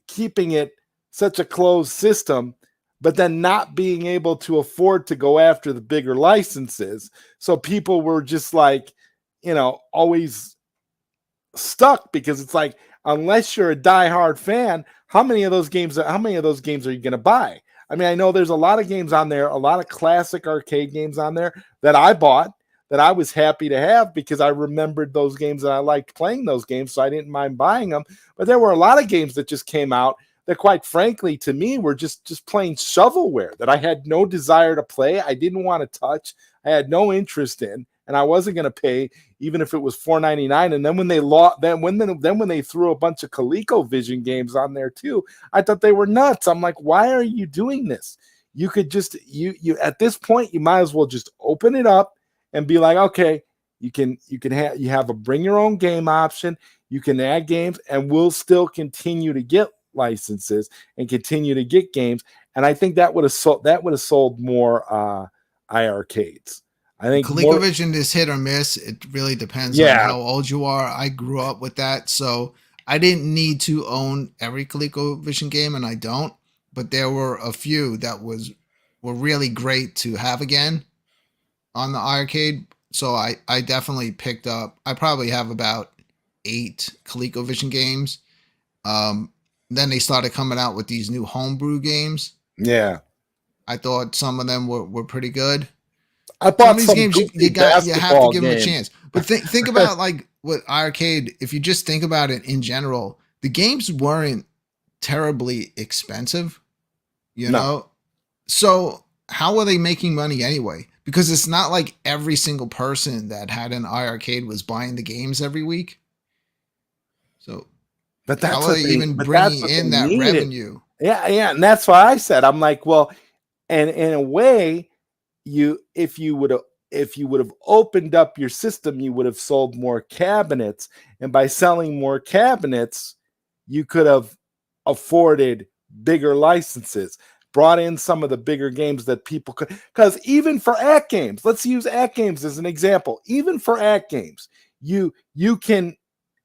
keeping it such a closed system, but then not being able to afford to go after the bigger licenses. So people were just like, always stuck, because it's like, unless you're a diehard fan, how many of those games are you going to buy? I mean, I know there's a lot of games on there, a lot of classic arcade games on there that I bought, that I was happy to have because I remembered those games and I liked playing those games, so I didn't mind buying them. But there were a lot of games that just came out that, quite frankly, to me, were just plain shovelware that I had no desire to play. I didn't want to touch. I had no interest in, and I wasn't going to pay, even if it was $4.99. And then when they threw a bunch of ColecoVision games on there too, I thought they were nuts. I'm like, why are you doing this? You could just you at this point, you might as well just open it up and be like, okay, you have a bring your own game option. You can add games, and we'll still continue to get licenses and continue to get games. And I think that would have sold more iArcades. I think ColecoVision is hit or miss. It really depends on how old you are. I grew up with that, so I didn't need to own every ColecoVision game, and I don't. But there were a few that were really great to have again on the arcade. So I definitely picked up. I probably have about 8 ColecoVision games. Then they started coming out with these new homebrew games. Yeah, I thought some of them were pretty good. I bought some of these games you have to give them a chance. But think about like with arcade. If you just think about it in general, the games weren't terribly expensive, you know. So how are they making money anyway? Because it's not like every single person that had an iArcade was buying the games every week. So, but that's how are they even bringing in that revenue? Yeah, and that's why I said, I'm like, well, and in a way, if you would have opened up your system, you would have sold more cabinets, and by selling more cabinets, you could have afforded bigger licenses, brought in some of the bigger games that people could. Because even for act games, let's use act games as an example. Even for act games, you can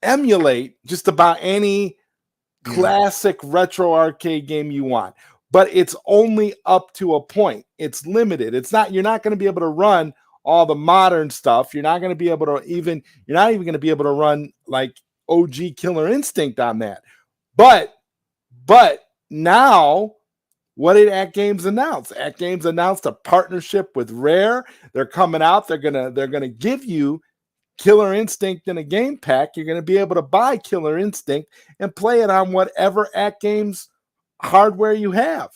emulate just about any classic retro arcade game you want, but it's only up to a point. It's limited. It's not, you're not going to be able to run all the modern stuff. You're not going to be able to you're not even going to be able to run like OG Killer Instinct on that. But now, what did Act Games announce? Act Games announced a partnership with Rare. They're coming out. They're gonna give you Killer Instinct in a game pack. You're gonna be able to buy Killer Instinct and play it on whatever Act Games hardware you have.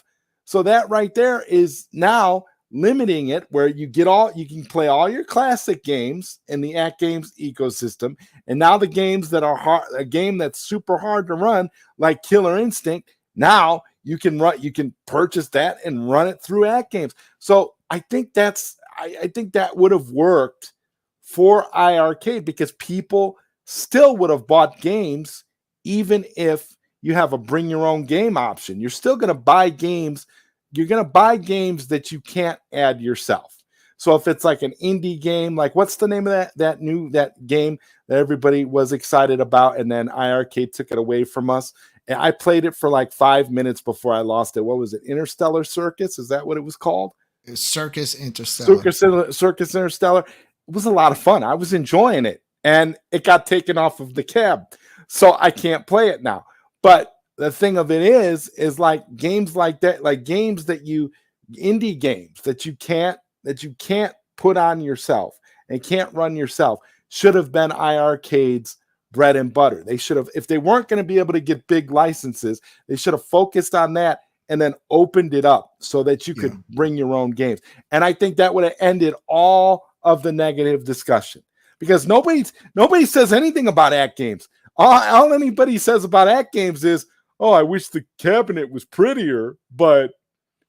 So that right there is now limiting it, where you can play all your classic games in the Act Games ecosystem, and now the games that are hard, a game that's super hard to run, like Killer Instinct, now you can purchase that and run it through Act Games. So I think I think that would have worked for iArcade, because people still would have bought games even if you have a bring your own game option. You're still going to buy games. You're going to buy games that you can't add yourself. So if it's like an indie game, like what's the name of that game that everybody was excited about, and then iArcade took it away from us? And I played it for like 5 minutes before I lost it. What was it? Interstellar Circus? Is that what it was called? Circus Interstellar. Circus Interstellar. It was a lot of fun. I was enjoying it, and it got taken off of the cab, so I can't play it now. But the thing of it is like games like that, like games that indie games that you can't put on yourself and can't run yourself, should have been iArcade's bread and butter. They should have, if they weren't going to be able to get big licenses, they should have focused on that and then opened it up so that you could bring your own games. And I think that would have ended all of the negative discussion, because nobody says anything about Act Games. All anybody says about Act Games is, oh, I wish the cabinet was prettier, but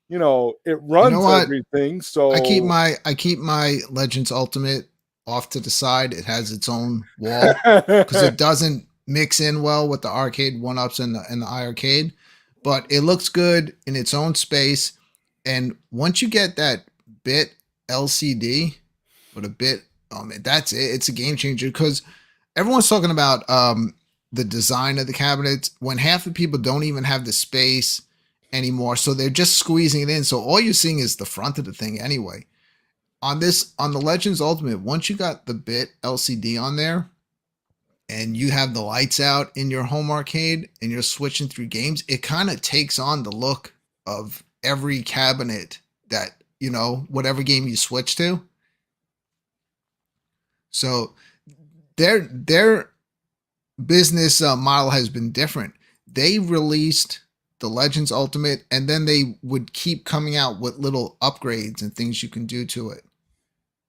it runs everything. So I keep my Legends Ultimate off to the side. It has its own wall because it doesn't mix in well with the arcade 1-ups and the iArcade, but it looks good in its own space. And once you get that bit LCD with a bit, that's it. It's a game changer, because everyone's talking about the design of the cabinets when half the people don't even have the space anymore, so they're just squeezing it in. So all you're seeing is the front of the thing anyway. On the Legends Ultimate, once you got the bit LCD on there and you have the lights out in your home arcade and you're switching through games, it kind of takes on the look of every cabinet that, whatever game you switch to. So their business model has been different. They released the Legends Ultimate, and then they would keep coming out with little upgrades and things you can do to it.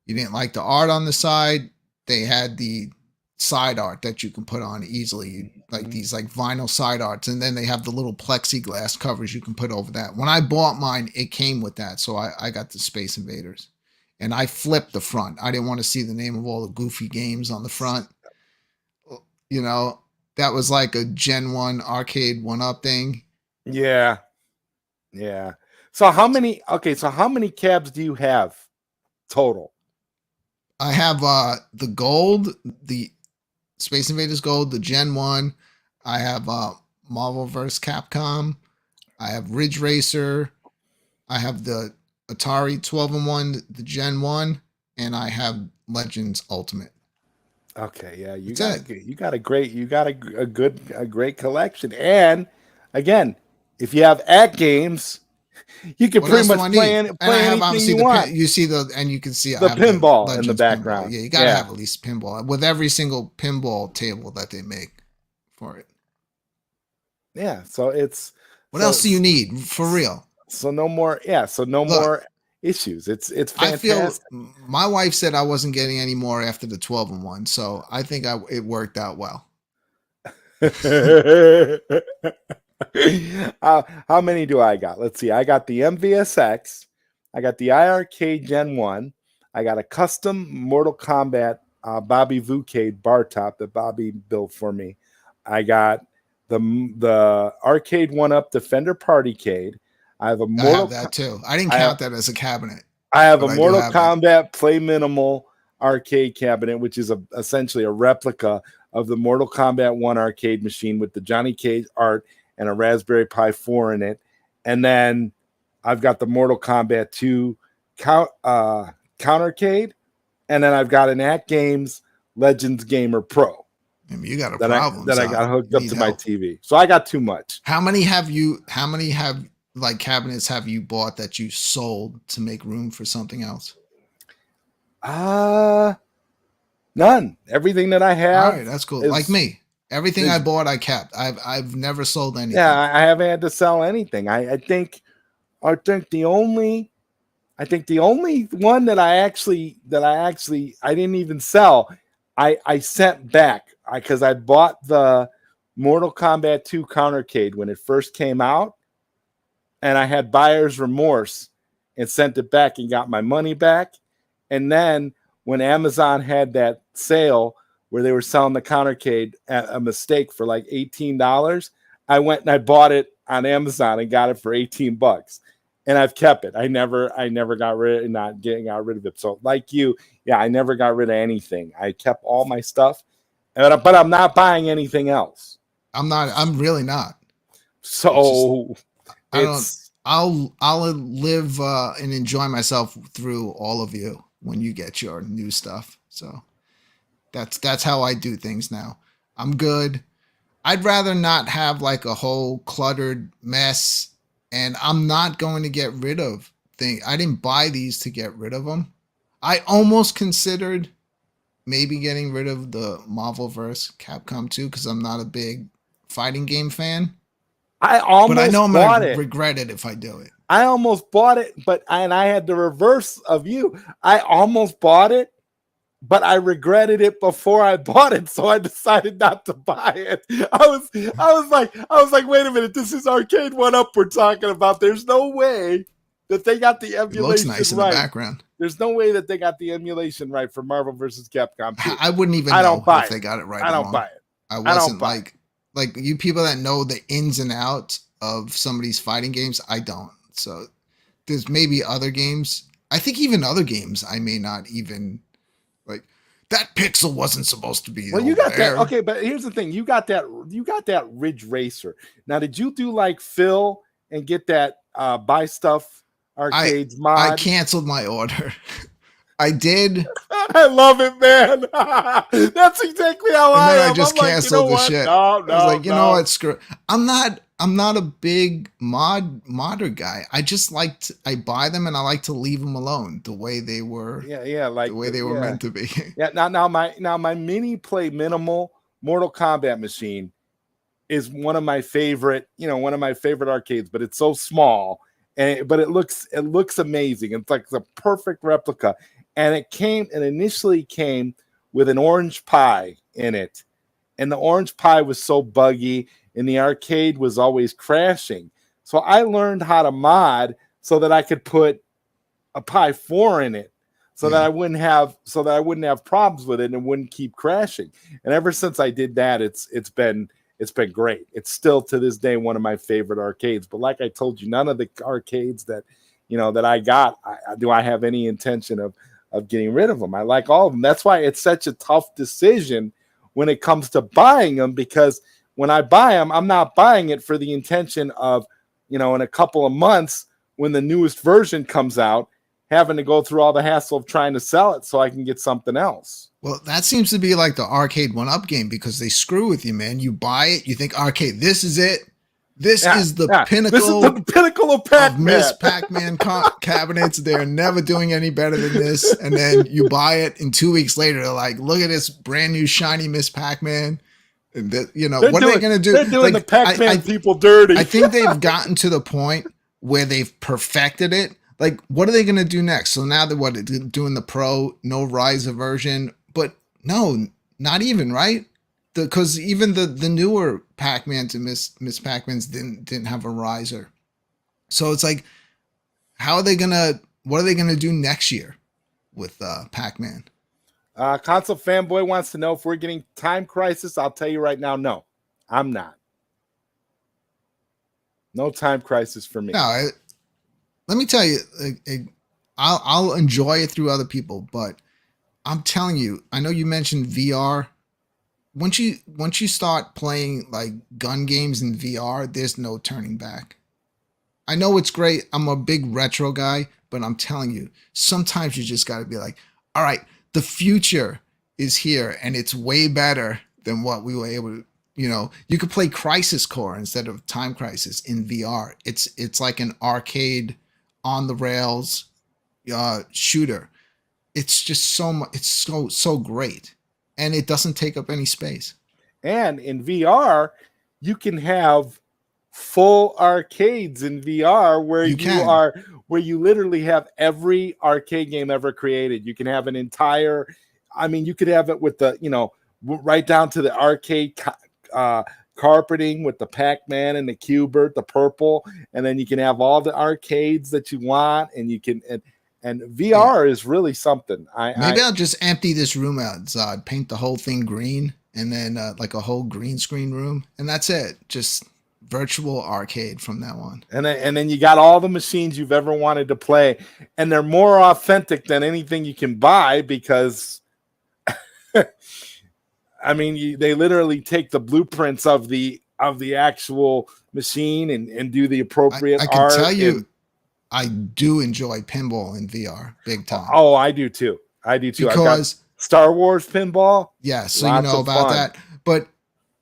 You didn't like the art on the side, they had the side art that you can put on easily, like these like vinyl side arts, and then they have the little plexiglass covers you can put over that. When I bought mine, it came with that, so I got the Space Invaders, and I flipped the front. I didn't want to see the name of all the goofy games on the front. That was like a Gen 1 arcade 1-up thing. Yeah. So how many cabs do you have total? I have the gold, the Space Invaders Gold, the Gen 1. I have Marvel vs. Capcom. I have Ridge Racer. I have the Atari 12-in-1, the Gen 1, and I have Legends Ultimate. Okay, yeah, you got a great collection. And again, if you have Act Games, you can pretty much play anything you want. You see and you can see the pinball in the background. Pinball. Yeah, you gotta have at least pinball with every single pinball table that they make for it. Yeah, so it's what else do you need for real? So no more. Yeah, so no more issues. It's fantastic. I feel my wife said I wasn't getting any more after the 12-in-1, so I think it worked out well. How many do I got? Let's see. I got the MVSX, I got the iArcade Gen 1. I got a custom Mortal Kombat Bobby Vucade bar top that Bobby built for me. I got the arcade 1-up Defender Partycade. I have a I have that too. I didn't count that as a cabinet, I have but a I do Mortal have that. Kombat Play Minimal arcade cabinet, which is essentially a replica of the Mortal Kombat 1 arcade machine with the Johnny Cage art and a Raspberry Pi 4 in it. And then I've got the Mortal Kombat 2 countercade. And then I've got an At Games Legends Gamer Pro. I mean, you got a that problem. I got hooked up to my TV. So I got too much. How many like cabinets have you bought that you sold to make room for something else? None. Everything that I have. All right, that's cool. Like me. Everything I bought, I kept. I've never sold anything. Yeah, I haven't had to sell anything. I think the only one that I didn't even sell, I sent back because I bought the Mortal Kombat 2 countercade when it first came out, and I had buyer's remorse and sent it back and got my money back. And then when Amazon had that sale where they were selling the countercade at a mistake for like $18, I went and I bought it on Amazon and got it for $18. And I've kept it. I never got rid of it. So like you, yeah, I never got rid of anything. I kept all my stuff, but I'm not buying anything else. I'm really not. So I'll live and enjoy myself through all of you when you get your new stuff. So that's how I do things now. I'm good. I'd rather not have like a whole cluttered mess. And I'm not going to get rid of things. I didn't buy these to get rid of them. I almost considered maybe getting rid of the Marvelverse Capcom 2 because I'm not a big fighting game fan. But I know I'm going to regret it if I do it. I almost bought it, and I had the reverse of you. I almost bought it, but I regretted it before I bought it, so I decided not to buy it. I was like, wait a minute, this is Arcade 1-Up we're talking about. There's no way that they got the emulation right. It looks nice in the background. There's no way that they got the emulation right for Marvel vs. Capcom 2. I wouldn't even know if they got it right. I don't buy it. I wasn't like you people that know the ins and outs of some of these fighting games. I don't. So there's maybe other games. I think even other games I may not even. Like that pixel wasn't supposed to be. Well, you got that. Okay, but here's the thing: you got that Ridge Racer. Now, did you do like Phil and get that buy stuff arcades mod? I canceled my order. I did. I love it, man. That's exactly how I am. I just canceled the shit. I was like, you know what? Screw. I'm not a big modder guy. I just I buy them and I like to leave them alone the way they were. Yeah, like the way they were meant to be. Yeah. Now my mini play minimal Mortal Kombat machine is one of my favorite arcades, but it's so small but it looks amazing. It's like the perfect replica. And it initially came with an orange pie in it. And the orange pie was so buggy and the arcade was always crashing. So I learned how to mod so that I could put a Pi 4 in it so that I wouldn't have problems with it and it wouldn't keep crashing. And ever since I did that, it's been great. It's still to this day one of my favorite arcades. But like I told you, none of the arcades that I got, do I have any intention of getting rid of them. I like all of them. That's why it's such a tough decision when it comes to buying them, because when I buy them, I'm not buying it for the intention of, in a couple of months when the newest version comes out, having to go through all the hassle of trying to sell it so I can get something else. Well, that seems to be like the Arcade 1-Up game because they screw with you, man. You buy it, you think, arcade, this is it. This is the pinnacle. This is the pinnacle of Pac-Man. Miss Pac-Man cabinets. They're never doing any better than this. And then you buy it, and 2 weeks later, they're like, "Look at this brand new shiny Miss Pac-Man." And what are they going to do? They're doing the Pac-Man people dirty. I think they've gotten to the point where they've perfected it. Like, what are they going to do next? So now they're doing the Pro no riser version, but no, not even right. Because even the newer Pac-Mans and Miss Pac-Mans didn't have a riser. So it's like, how are they gonna what are they going to do next year with Pac-Man? Console Fanboy wants to know if we're getting Time Crisis. I'll tell you right now, no, I'm not. No Time Crisis for me. No, let me tell you, I'll enjoy it through other people, but I'm telling you, I know you mentioned VR. Once you start playing like gun games in VR, there's no turning back. I know it's great. I'm a big retro guy, but I'm telling you, sometimes you just got to be like, all right, the future is here and it's way better than what we were able to, you could play Crisis Core instead of Time Crisis in VR. It's like an arcade on the rails shooter. It's just so much, it's so great. And it doesn't take up any space. And in VR, you can have full arcades in VR where you literally have every arcade game ever created. You can have an entire, you could have it with the, right down to the arcade carpeting with the Pac-Man and the Q*bert, the purple, and then you can have all the arcades that you want, and you can and VR is really something. Maybe I'll just empty this room out, Zod, paint the whole thing green, and then like a whole green screen room, and that's it. Just virtual arcade from now on. And then you got all the machines you've ever wanted to play, and they're more authentic than anything you can buy because, they literally take the blueprints of the actual machine and do the appropriate art. I can tell you, I do enjoy pinball in VR big time. Oh, I do too. Because I got Star Wars pinball. Yeah, so you know about that. But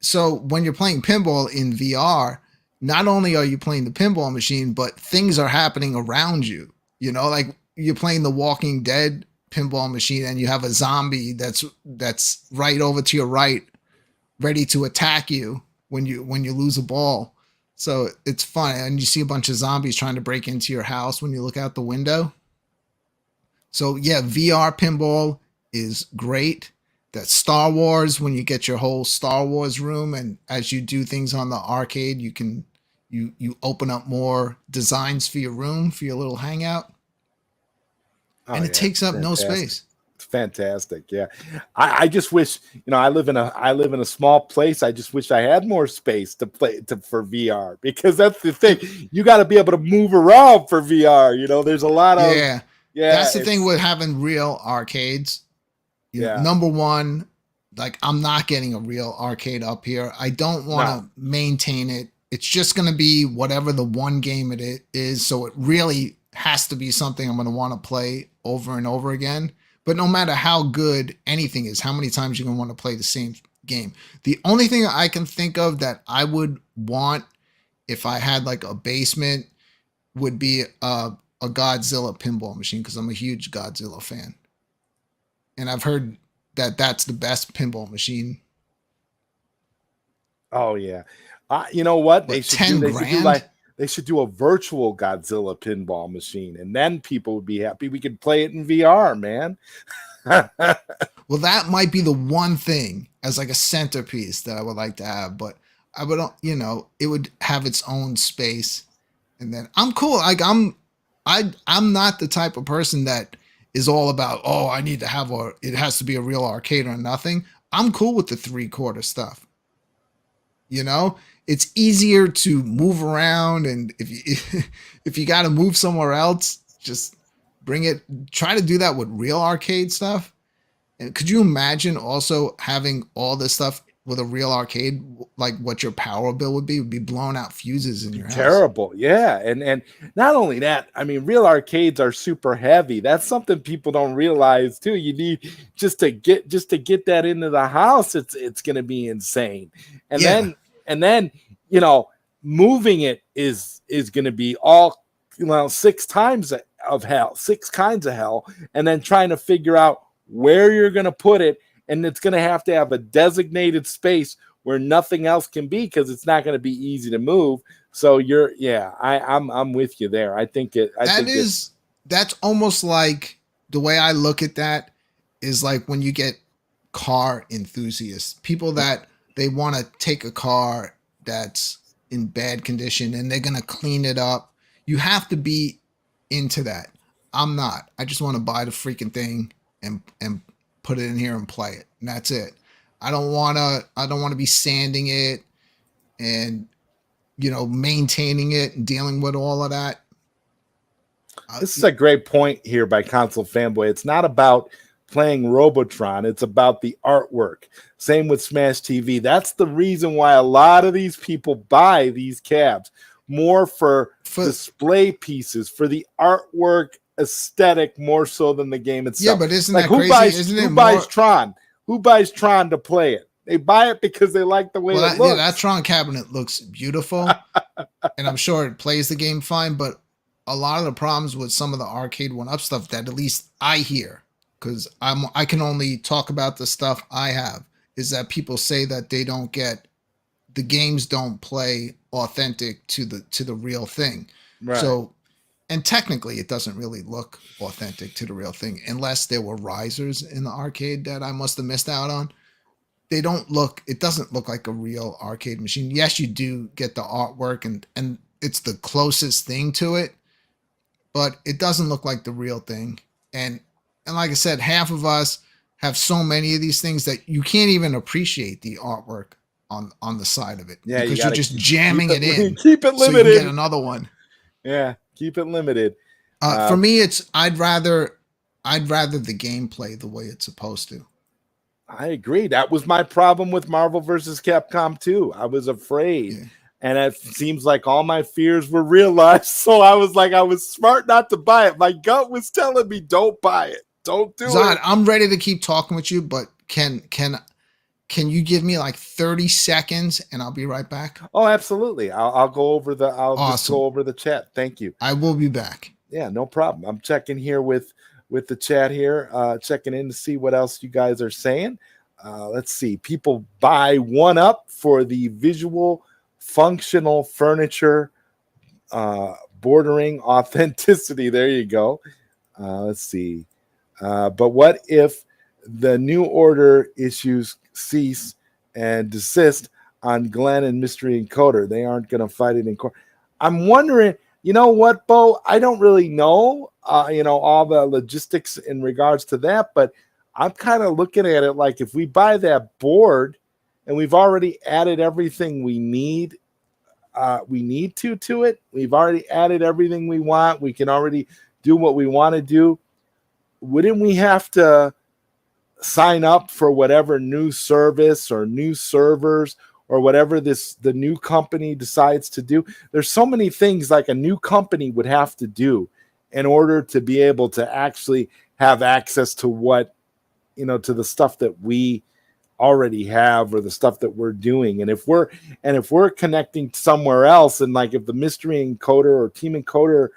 so when you're playing pinball in VR, not only are you playing the pinball machine, but things are happening around you. Like you're playing the Walking Dead pinball machine and you have a zombie that's right over to your right, ready to attack you when you lose a ball. So it's fun. And you see a bunch of zombies trying to break into your house when you look out the window. So yeah, VR pinball is great. That's Star Wars, when you get your whole Star Wars room, and as you do things on the arcade, you open up more designs for your room, for your little hangout. And it takes up no space. It's fantastic. Yeah. I just wish, I live in a small place. I just wish I had more space to play for VR, because that's the thing. You got to be able to move around for VR. There's a lot of, yeah. That's the thing with having real arcades. Number one, like I'm not getting a real arcade up here. I don't want to maintain it. It's just going to be whatever the one game it is. So it really has to be something I'm going to want to play over and over again. But no matter how good anything is, how many times you're going to want to play the same game. The only thing I can think of that I would want if I had like a basement would be a Godzilla pinball machine, because I'm a huge Godzilla fan. And I've heard that that's the best pinball machine. Oh yeah. You know what? They should do a virtual Godzilla pinball machine, and then people would be happy. We could play it in VR, man. Well, that might be the one thing as like a centerpiece that I would like to have, but I would, it would have its own space. And then I'm cool. Like I'm not the type of person that is all about, I need to have it has to be a real arcade or nothing. I'm cool with the 3/4 stuff. It's easier to move around, and if you got to move somewhere else, just bring it. Try to do that with real arcade stuff. And could you imagine also having all this stuff with a real arcade? Like what your power bill would be blown out fuses in your house. Terrible, yeah. And not only that, real arcades are super heavy. That's something people don't realize too. You need just to get that into the house. It's going to be insane. And then moving it is going to be all 6 times of hell, 6 kinds of hell, and then trying to figure out where you're going to put it, and it's going to have a designated space where nothing else can be, because it's not going to be easy to move. So I'm with you there. I think that's almost like the way I look at that is like when you get car enthusiasts, people that they want to take a car that's in bad condition and they're going to clean it up. You have to be into that. I'm not. I just want to buy the freaking thing and put it in here and play it, and that's it. I don't want to be sanding it and maintaining it and dealing with all of that. This is a great point here by Console Fanboy. It's not about playing Robotron. It's about the artwork. Same with Smash TV. That's the reason why a lot of these people buy these cabs. More for display pieces, for the artwork aesthetic, more so than the game itself. Yeah, but isn't like that crazy? Who buys Tron? Who buys Tron to play it? They buy it because they like the way it looks. Yeah, that Tron cabinet looks beautiful, and I'm sure it plays the game fine, but a lot of the problems with some of the arcade 1-up stuff that at least I hear, because I can only talk about the stuff I have, is that people say that the games don't play authentic to the real thing. Right. So, and technically it doesn't really look authentic to the real thing unless there were risers in the arcade that I must have missed out on. It doesn't look like a real arcade machine. Yes, you do get the artwork and it's the closest thing to it, but it doesn't look like the real thing. And like I said, half of us have so many of these things that you can't even appreciate the artwork on the side of it. Yeah, because you're just jamming it in. Keep it limited. So you get another one. Yeah, keep it limited. For me, I'd rather the game play the way it's supposed to. I agree. That was my problem with Marvel vs. Capcom 2. I was afraid. Yeah. And it seems like all my fears were realized. So I was smart not to buy it. My gut was telling me, don't buy it. Don't do it. I'm ready to keep talking with you, but can you give me like 30 seconds and I'll be right back? Oh, absolutely. I'll go over just go over the chat. Thank you. I will be back. Yeah, no problem. I'm checking here with the chat here, checking in to see what else you guys are saying. Let's see. People buy 1-up for the visual functional furniture bordering authenticity. There you go. Let's see. But what if the new order issues cease and desist on Glenn and Mystery Encoder? They aren't going to fight it in court. I'm wondering, you know what, Bo? I don't really know, all the logistics in regards to that, but I'm kind of looking at it like if we buy that board and we've already added everything we need to it. We've already added everything we want. We can already do what we want to do. Wouldn't we have to sign up for whatever new service or new servers or whatever the new company decides to do? There's so many things like a new company would have to do in order to be able to actually have access to what, to the stuff that we already have or the stuff that we're doing. And if we're connecting somewhere else, and like if the Mystery Encoder or Team Encoder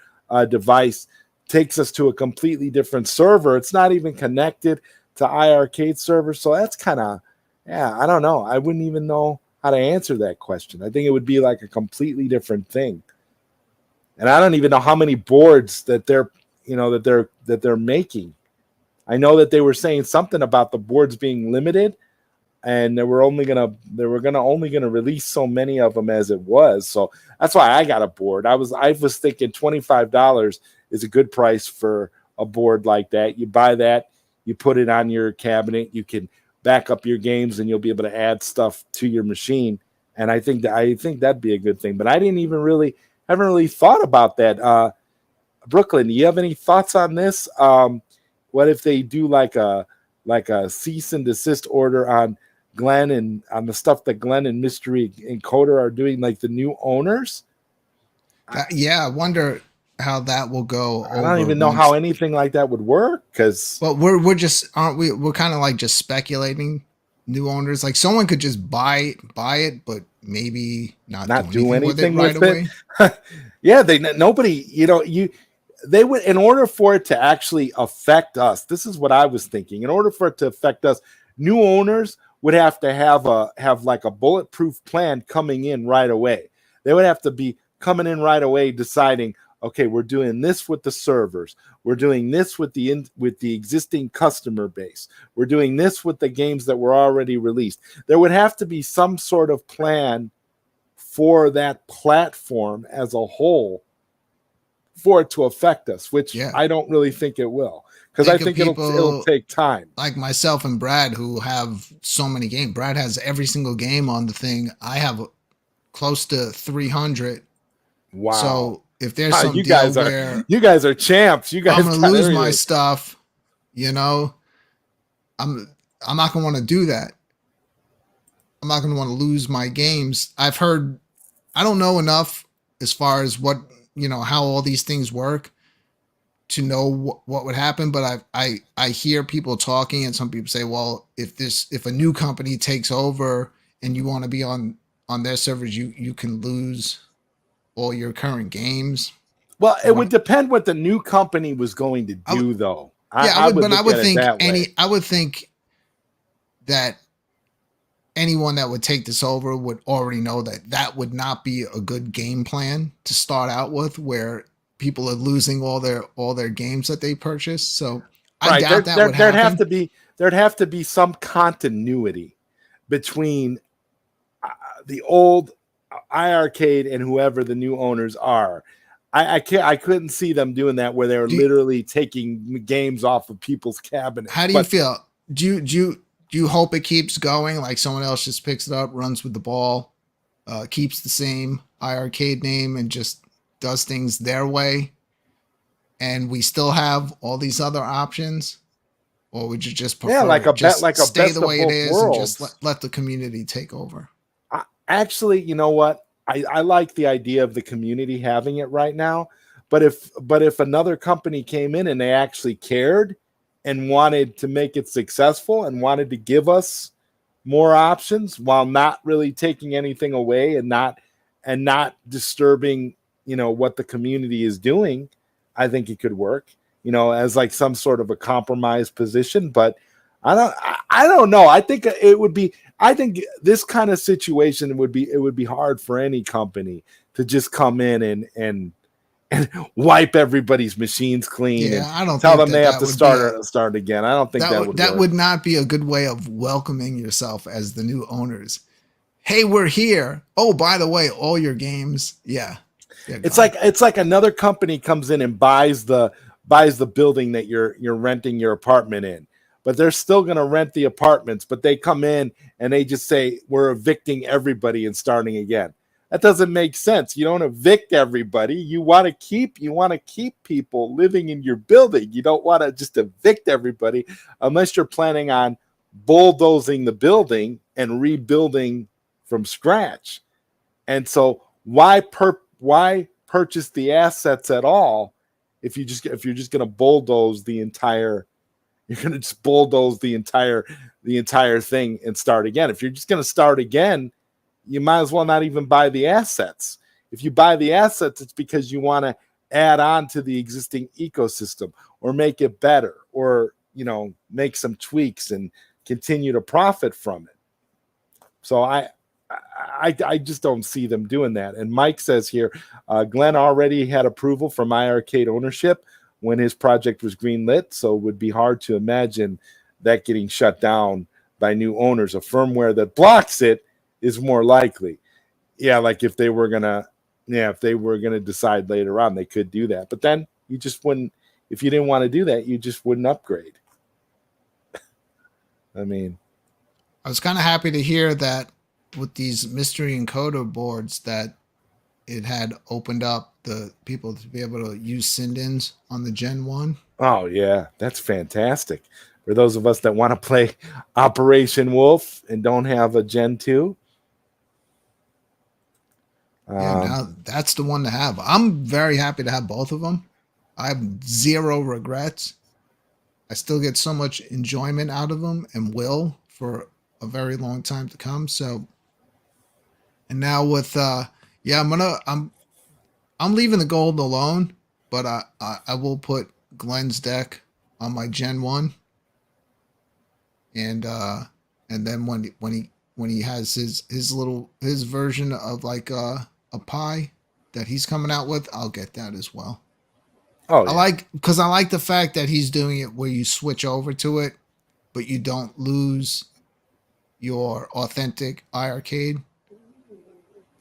device takes us to a completely different server, it's not even connected to iArcade server. So that's kind of, I don't know. I wouldn't even know how to answer that question. I think it would be like a completely different thing. And I don't even know how many boards that they're making. I know that they were saying something about the boards being limited, and they were only gonna release so many of them as it was. So that's why I got a board. I was thinking $25 is a good price for a board like that. You buy that, you put it on your cabinet, you can back up your games, and you'll be able to add stuff to your machine. And I think that'd be a good thing. But I haven't really thought about that. Brooklyn, do you have any thoughts on this? What if they do like a cease and desist order on Glenn and on the stuff that Glenn and Mystery Encoder are doing, like the new owners? I wonder how that will go. I don't even know how anything like that would work, because we're just we're kind of like just speculating new owners. Like someone could just buy it, but maybe not do anything with it right away. Yeah, they would, in order for it to actually affect us. This is what I was thinking. In order for it to affect us, new owners would have to have like a bulletproof plan coming in right away. They would have to be coming in right away, deciding, okay, we're doing this with the servers. We're doing this with the existing customer base. We're doing this with the games that were already released. There would have to be some sort of plan for that platform as a whole for it to affect us, which Yeah. I don't really think it will, because I think it'll take time. Like myself and Brad, who have so many games. Brad has every single game on the thing. I have close to 300. Wow. So if there's some you deal guys where are champs, you guys I'm gonna got lose my everything. stuff, you know, I'm not gonna want to do that. I'm not gonna want to lose my games. I've heard, I don't know enough as far as what, how all these things work to know what would happen, but I hear people talking, and some people say, well, if a new company takes over and you want to be on their servers, you can lose all your current games. Well, it would depend what the new company was going to do, though. I would think I would think that anyone that would take this over would already know that would not be a good game plan to start out with, where people are losing all their games that they purchased. So I doubt that would happen. There'd have to be some continuity between the old iArcade and whoever the new owners are. I couldn't see them doing that, where they're literally taking games off of people's cabinets. How do you feel? Do you hope it keeps going? Like someone else just picks it up, runs with the ball, keeps the same iArcade name, and just does things their way, and we still have all these other options? Or would you just prefer stay the way it is and just let the community take over? Actually, you know what? I like the idea of the community having it right now, but if another company came in and they actually cared and wanted to make it successful and wanted to give us more options while not really taking anything away and not disturbing, what the community is doing, I think it could work, as like some sort of a compromise position. But I don't know. I think this kind of situation would be hard for any company to just come in and wipe everybody's machines clean. Yeah, I don't tell think them they have to start again. I don't think that would not be a good way of welcoming yourself as the new owners. Hey, we're here. Oh, by the way, all your games. Yeah. It's like another company comes in and buys the building that you're renting your apartment in. But they're still going to rent the apartments, but they come in and they just say, we're evicting everybody and starting again. That doesn't make sense. You don't evict everybody. You want to keep people living in your building. You don't want to just evict everybody unless you're planning on bulldozing the building and rebuilding from scratch. And so why purchase the assets at all if you're just going to bulldoze the entire You're going to just bulldoze the entire thing and start again. If you're just going to start again, you might as well not even buy the assets. If you buy the assets, it's because you want to add on to the existing ecosystem or make it better, or make some tweaks and continue to profit from it. So I just don't see them doing that. And Mike says here, Glenn already had approval from iArcade ownership when his project was greenlit, so it would be hard to imagine that getting shut down by new owners. A firmware that blocks it is more likely. Yeah, like if they were gonna decide later on, they could do that. But then you just wouldn't. If you didn't want to do that, you just wouldn't upgrade. I mean, I was kind of happy to hear that with these mystery encoder boards that it had opened up the people to be able to use send-ins on the Gen 1. Oh, yeah. That's fantastic. For those of us that want to play Operation Wolf and don't have a Gen 2. Now that's the one to have. I'm very happy to have both of them. I have zero regrets. I still get so much enjoyment out of them and will for a very long time to come. So, and now with, I'm leaving the gold alone, but I will put Glenn's deck on my Gen 1, and then when he has his version of like a pie that he's coming out with, I'll get that as well. Oh, yeah. I like the fact that he's doing it where you switch over to it, but you don't lose your authentic iArcade.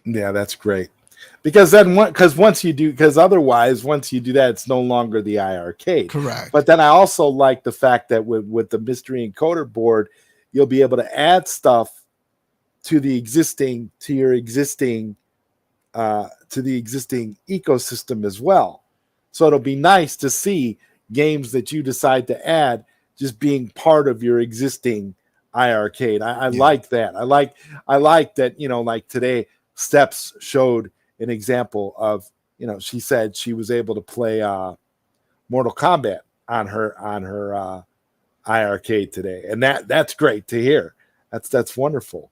Yeah, that's great. Because then once you do, because otherwise once you do that, it's no longer the iArcade. Correct. But then I also like the fact that with the mystery encoder board, you'll be able to add stuff to the existing ecosystem as well. So it'll be nice to see games that you decide to add just being part of your existing iArcade. I like that. I like that, like today Steps showed an example of, she said she was able to play Mortal Kombat on her iArcade today. And that's great to hear. That's wonderful.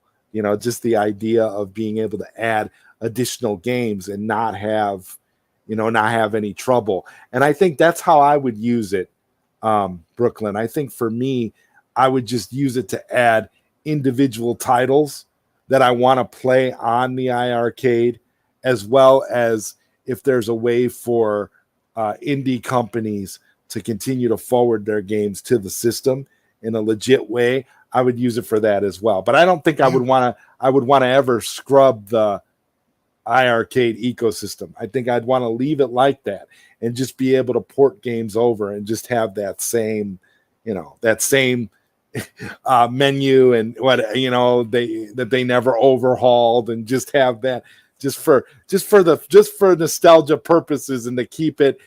Just the idea of being able to add additional games and not have any trouble. And I think that's how I would use it, Brooklyn. I think for me, I would just use it to add individual titles that I want to play on the iArcade, as well as if there's a way for indie companies to continue to forward their games to the system in a legit way, I would use it for that as well. But I don't think I would want to ever scrub the iArcade ecosystem. I think I'd want to leave it like that and just be able to port games over and just have that same menu and what they never overhauled, and just have that just for nostalgia purposes, and to keep it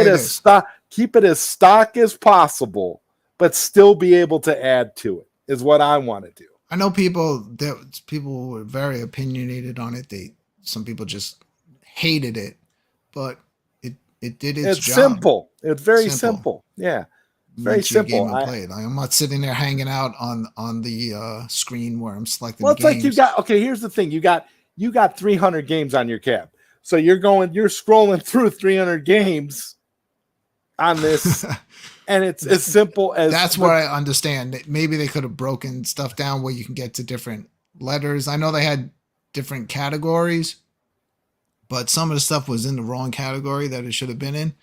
as stock as possible, but still be able to add to it is what I want to do. I know people were very opinionated on it. Some people just hated it, but it did its job. Simple. It's very simple. Yeah. Very simple. I'm not sitting there hanging out on the screen where I'm selecting. Well, it's games. like here's the thing. You got 300 games on your cab. So you're scrolling through 300 games on this, and it's as simple as that's what I understand. Maybe they could have broken stuff down where you can get to different letters. I know they had different categories, but some of the stuff was in the wrong category that it should have been in.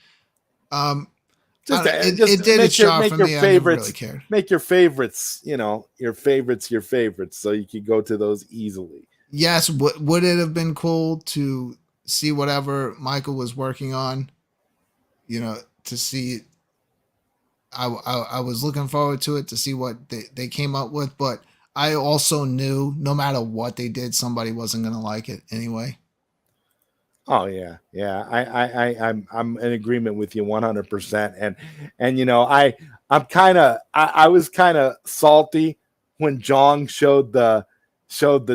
It did its job for me. I never really cared. Make your favorites, your favorites, so you could go to those easily. Yes, would it have been cool to see whatever Michael was working on? To see. I was looking forward to it, to see what they came up with, but I also knew no matter what they did, somebody wasn't going to like it anyway. Oh yeah. I'm in agreement with you 100%. And I was kind of salty when Jong showed the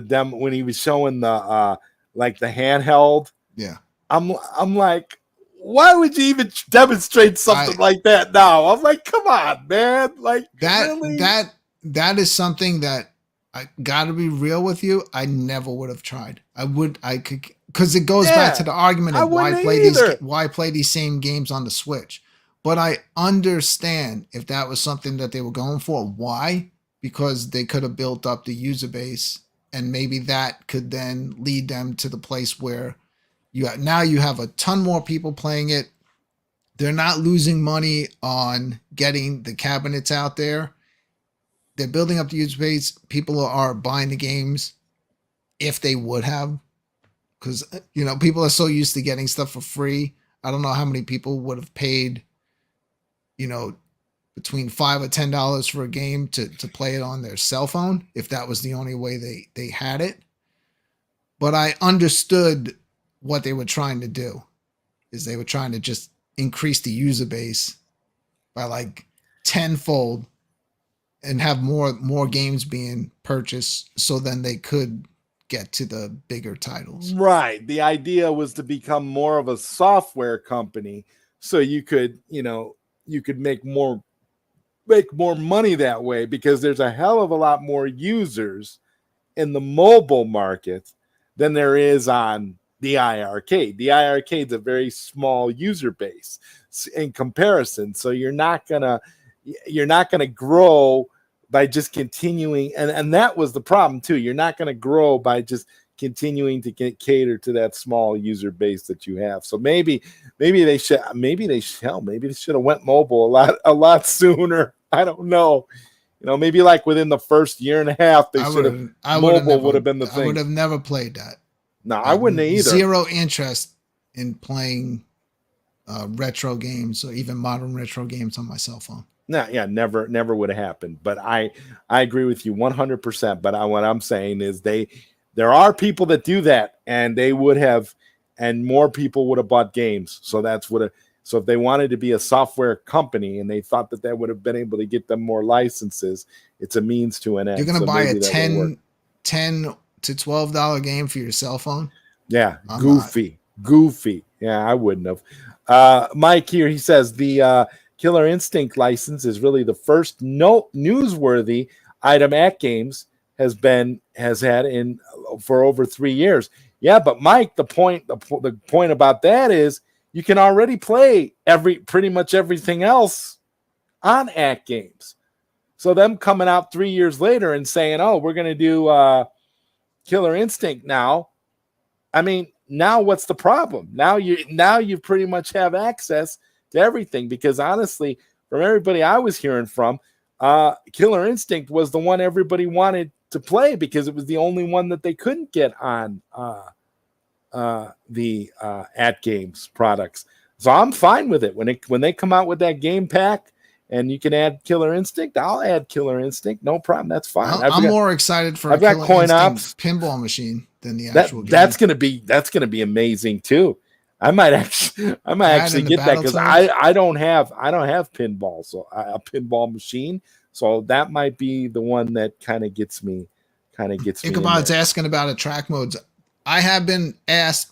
demo, when he was showing the the handheld. Yeah. I'm like, why would you even demonstrate something like that now? I'm like, come on, man. Like really? That is something that I got to be real with you. I never would have tried. Because it goes back to the argument of why play these same games on the Switch. But I understand if that was something that they were going for. Why? Because they could have built up the user base, and maybe that could then lead them to the place where you have a ton more people playing it. They're not losing money on getting the cabinets out there. They're building up the user base. People are buying the games if they would have. Because, people are so used to getting stuff for free. I don't know how many people would have paid, between $5 or $10 for a game to play it on their cell phone, if that was the only way they had it. But I understood what they were trying to do, is they were trying to just increase the user base by tenfold and have more games being purchased, so then they could get to the bigger titles. Right. The idea was to become more of a software company, so you could make more money that way, because there's a hell of a lot more users in the mobile market than there is on the iArcade. The iArcade's a very small user base in comparison, so you're not gonna grow by just continuing, and that was the problem too. You're not going to grow by just continuing to cater to that small user base that you have. So maybe they should have went mobile a lot sooner. I don't know. Maybe within the first year and a half, mobile would have been the thing. I would have never played that. No, I wouldn't either. Zero interest in playing retro games or even modern retro games on my cell phone. No, yeah, never would have happened. But I agree with you 100%. But what I'm saying is there are people that do that, and they would have, and more people would have bought games. So that's what. So if they wanted to be a software company and they thought that would have been able to get them more licenses, it's a means to an end. You're gonna buy a $10 to $12 game for your cell phone? Yeah, goofy. Yeah, I wouldn't have. Mike here, he says the Killer Instinct license is really the first newsworthy item at Games has had in for over 3 years. Yeah, but Mike, the point about that is you can already play pretty much everything else on at Games. So them coming out 3 years later and saying, "Oh, we're going to do Killer Instinct now." I mean, now what's the problem? Now you pretty much have access to everything, because honestly, from everybody I was hearing from, Killer Instinct was the one everybody wanted to play because it was the only one that they couldn't get on the at Games products. So I'm fine with it when they come out with that game pack and you can add Killer Instinct. I'll add Killer Instinct, no problem. That's fine. I'm more excited for I've got Coin Ops pinball machine than the actual game. That's gonna be amazing too. I might actually get that because I don't have pinball, so a pinball machine. So that might be the one that kind of gets me. Ichabod's asking about attract modes. I have been asked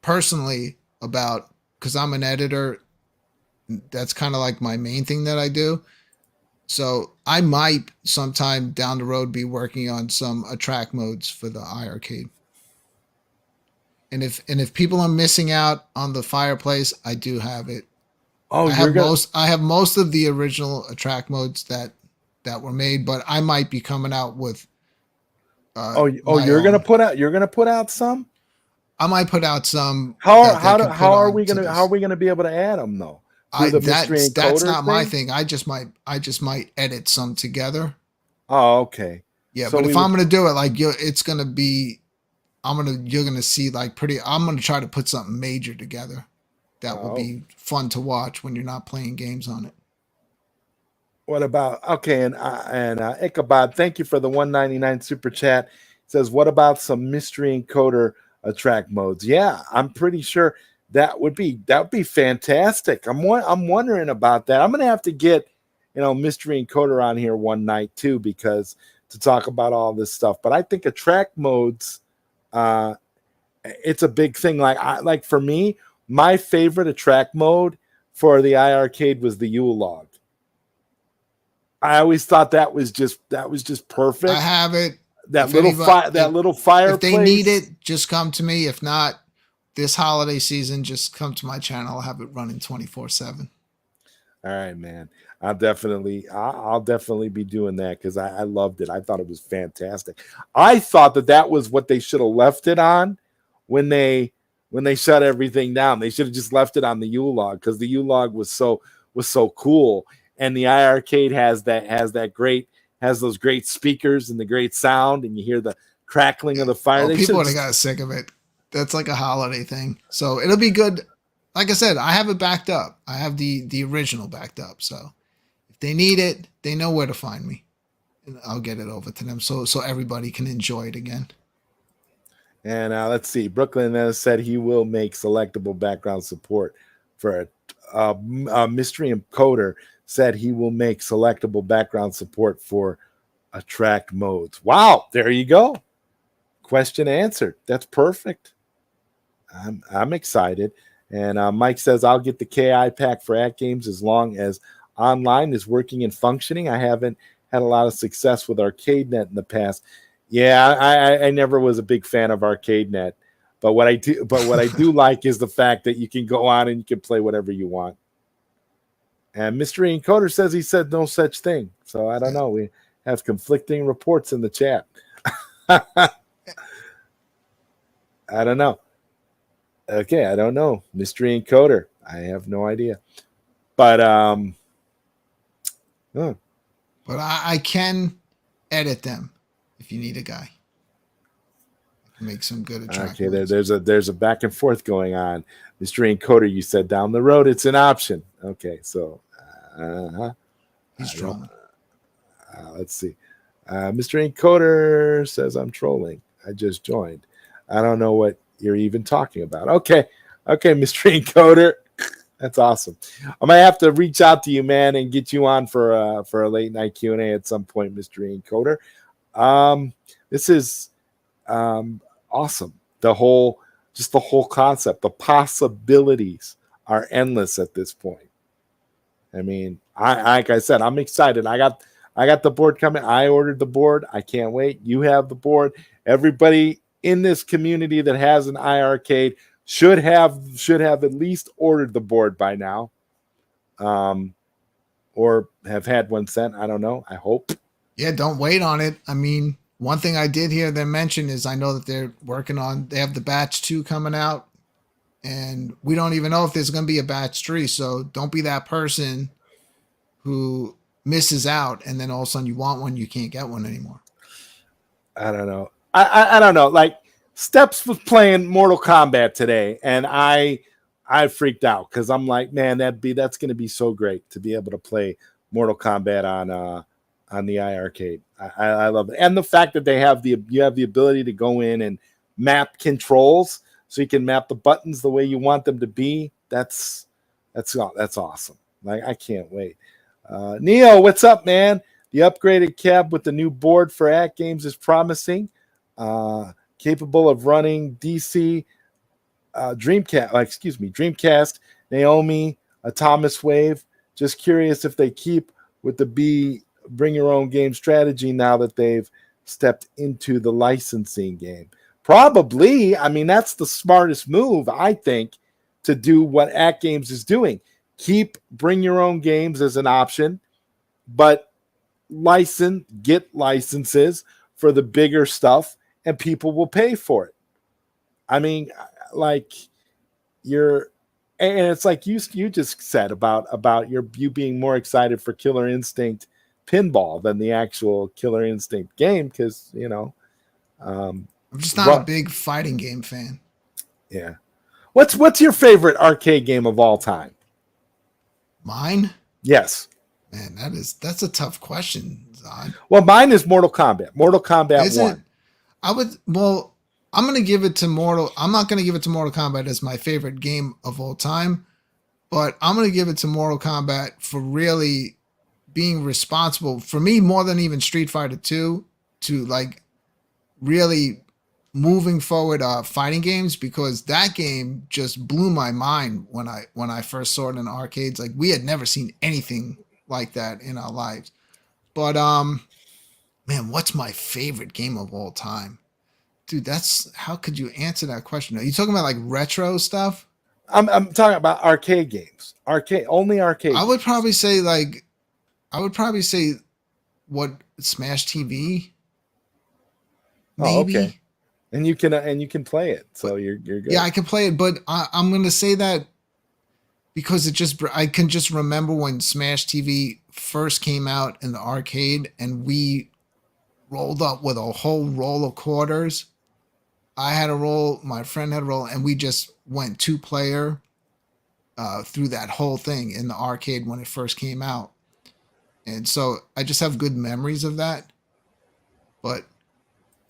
personally about, because I'm an editor. That's kind of like my main thing that I do. So I might sometime down the road be working on some attract modes for the iArcade. And if people are missing out on the fireplace, I do have it. Oh, I have most of the original attract modes that were made, but I might be coming out with. You're gonna put out some. I might put out some. How are we gonna be able to add them though? That's not my thing. I just might edit some together. Oh, okay. Yeah, so but if I'm gonna do it, like it's gonna be, you're gonna see like I'm gonna try to put something major together that will be fun to watch when you're not playing games on it. What about and Ichabod? Thank you for the $1.99 super chat. It says, what about some mystery encoder attract modes? Yeah, I'm pretty sure that would be fantastic. I'm wondering about that. I'm gonna have to get mystery encoder on here one night too, because to talk about all this stuff. But I think attract modes, it's a big thing. Like for me, my favorite attract mode for the iArcade was the Yule log. I always thought that was just perfect. I have it. That little fireplace. If they need it, just come to me. If not, this holiday season, just come to my channel. I'll have it running 24/7. All right, man. I'll definitely be doing that because I loved it. I thought it was fantastic. I thought that was what they should have left it on when they shut everything down. They should have just left it on the Yule log because the Yule log was so cool. And the iArcade has those great speakers and the great sound, and you hear the crackling of the fire. People would have got sick of it. That's like a holiday thing. So it'll be good. Like I said, I have it backed up. I have the original backed up. So if they need it, they know where to find me. And I'll get it over to them so everybody can enjoy it again. And let's see. Brooklyn Menace said he will make selectable background support for a mystery encoder. Said he will make selectable background support for attract modes. Wow, there you go. Question answered. That's perfect. I'm excited. And Mike says, I'll get the KI pack for at Games as long as online is working and functioning. I haven't had a lot of success with ArcadeNet in the past. Yeah, I never was a big fan of ArcadeNet. But what I do like is the fact that you can go on and you can play whatever you want. And Mystery Encoder says he said no such thing. So I don't know. We have conflicting reports in the chat. I don't know. Okay, I don't know. Mystery Encoder. I have no idea. But but I can edit them if you need a guy. Make some good Okay, attractions. there's a back and forth going on. Mr. Encoder, you said down the road it's an option. Okay, so He's trolling. let's see. Mr. Encoder says I'm trolling. I just joined. I don't know what you're even talking about. Okay, Mr. Encoder, that's awesome. I might have to reach out to you, man, and get you on for a late night Q&A at some point, Mr. Encoder. This is awesome. The whole concept, the possibilities are endless at this point. I mean, like I said, I'm excited. I got the board coming. I ordered the board. I can't wait. You have the board. Everybody in this community that has an iArcade should have at least ordered the board by now, or have had one sent. I don't know. I hope. Yeah, don't wait on it. I mean, one thing I did hear them mention is I know that they have the batch 2 coming out, and we don't even know if there's going to be a batch 3. So don't be that person who misses out and then all of a sudden you want one, you can't get one anymore. I don't know. I don't know. Like, Steps was playing Mortal Kombat today, and I freaked out because I'm like, man, that's going to be so great to be able to play Mortal Kombat on the iArcade. I love it, and the fact that you have the ability to go in and map controls, so you can map the buttons the way you want them to be. That's awesome. Like, I can't wait. Neo, what's up, man? The upgraded cab with the new board for At Games is promising. Capable of running DC, Dreamcast, Naomi, Atomic Wave. Just curious if they keep with the bring your own game strategy now that they've stepped into the licensing game. Probably. I mean, that's the smartest move, I think, to do what At Games is doing. Keep bring your own games as an option, but get licenses for the bigger stuff, and people will pay for it. I mean, like, and it's like you just said about you being more excited for Killer Instinct Pinball than the actual Killer Instinct game, because I'm just not a big fighting game fan. Yeah. What's your favorite arcade game of all time? Mine? Yes. Man, that's a tough question, Zod. Well, mine is Mortal Kombat. Mortal Kombat 1. I'm going to give it to I'm not going to give it to Mortal Kombat as my favorite game of all time, but I'm going to give it to Mortal Kombat for really being responsible for me more than even Street Fighter 2 to like really moving forward fighting games, because that game just blew my mind when I first saw it in arcades. Like, we had never seen anything like that in our lives. But man, what's my favorite game of all time? Dude, how could you answer that question? Are you talking about like retro stuff? I'm talking about arcade games. Only arcade. I would probably say what, Smash TV? Maybe. Oh, okay. And you can play it, so you're good. Yeah, I can play it, but I'm going to say that because I can just remember when Smash TV first came out in the arcade, and we rolled up with a whole roll of quarters. I had a roll, my friend had a roll, and we just went 2-player through that whole thing in the arcade when it first came out. And so I just have good memories of that. But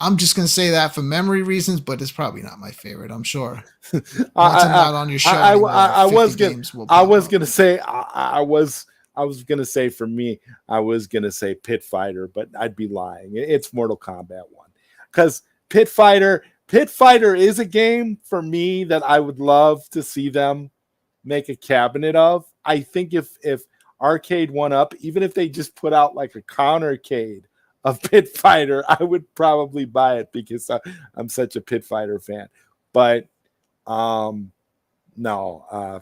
I'm just going to say that for memory reasons, but it's probably not my favorite, I'm sure. Once I'm not on your show, I was going to say for me, I was going to say Pit Fighter, but I'd be lying. It's Mortal Kombat 1. Because Pit Fighter is a game for me that I would love to see them make a cabinet of. I think if Arcade 1-Up, even if they just put out like a countercade of Pit Fighter, I would probably buy it because I'm such a Pit Fighter fan. But no,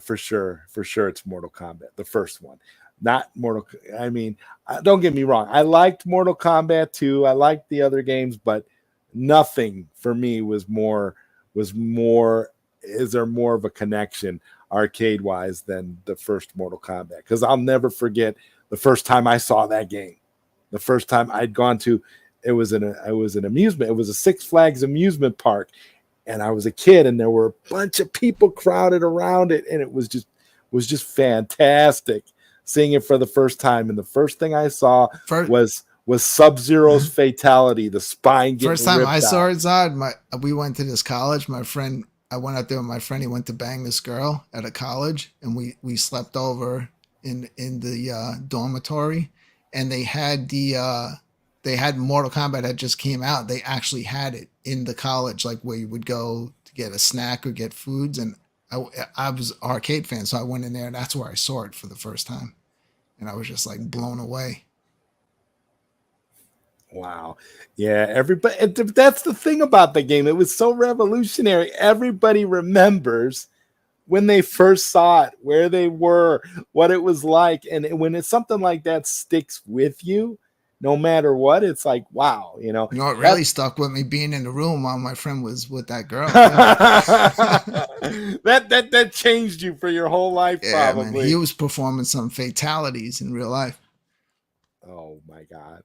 for sure it's Mortal Kombat, the first one. Not Mortal. I mean, don't get me wrong. I liked Mortal Kombat 2. I liked the other games, but nothing for me was more. Is there more of a connection arcade wise than the first Mortal Kombat? Because I'll never forget the first time I saw that game. The first time I'd gone to amusement. It was a Six Flags amusement park, and I was a kid, and there were a bunch of people crowded around it, and it was just fantastic seeing it for the first time. And the first thing I saw was Sub-Zero's fatality, the spine getting first time ripped I saw out. it, Zod. We went to this college. I went out there with my friend. He went to bang this girl at a college, and we slept over in the dormitory, and they had Mortal Kombat that just came out. They actually had it in the college, like where you would go to get a snack or get foods. And I was an arcade fan, so I went in there, and that's where I saw it for the first time, and I was just like blown away. Wow. Yeah, everybody, that's the thing about the game. It was so revolutionary. Everybody remembers when they first saw it, where they were, what it was like. And when it's something like that sticks with you, no matter what, it's like, wow, You know, it really stuck with me being in the room while my friend was with that girl. Yeah. that changed you for your whole life, probably. Man, he was performing some fatalities in real life. Oh my God.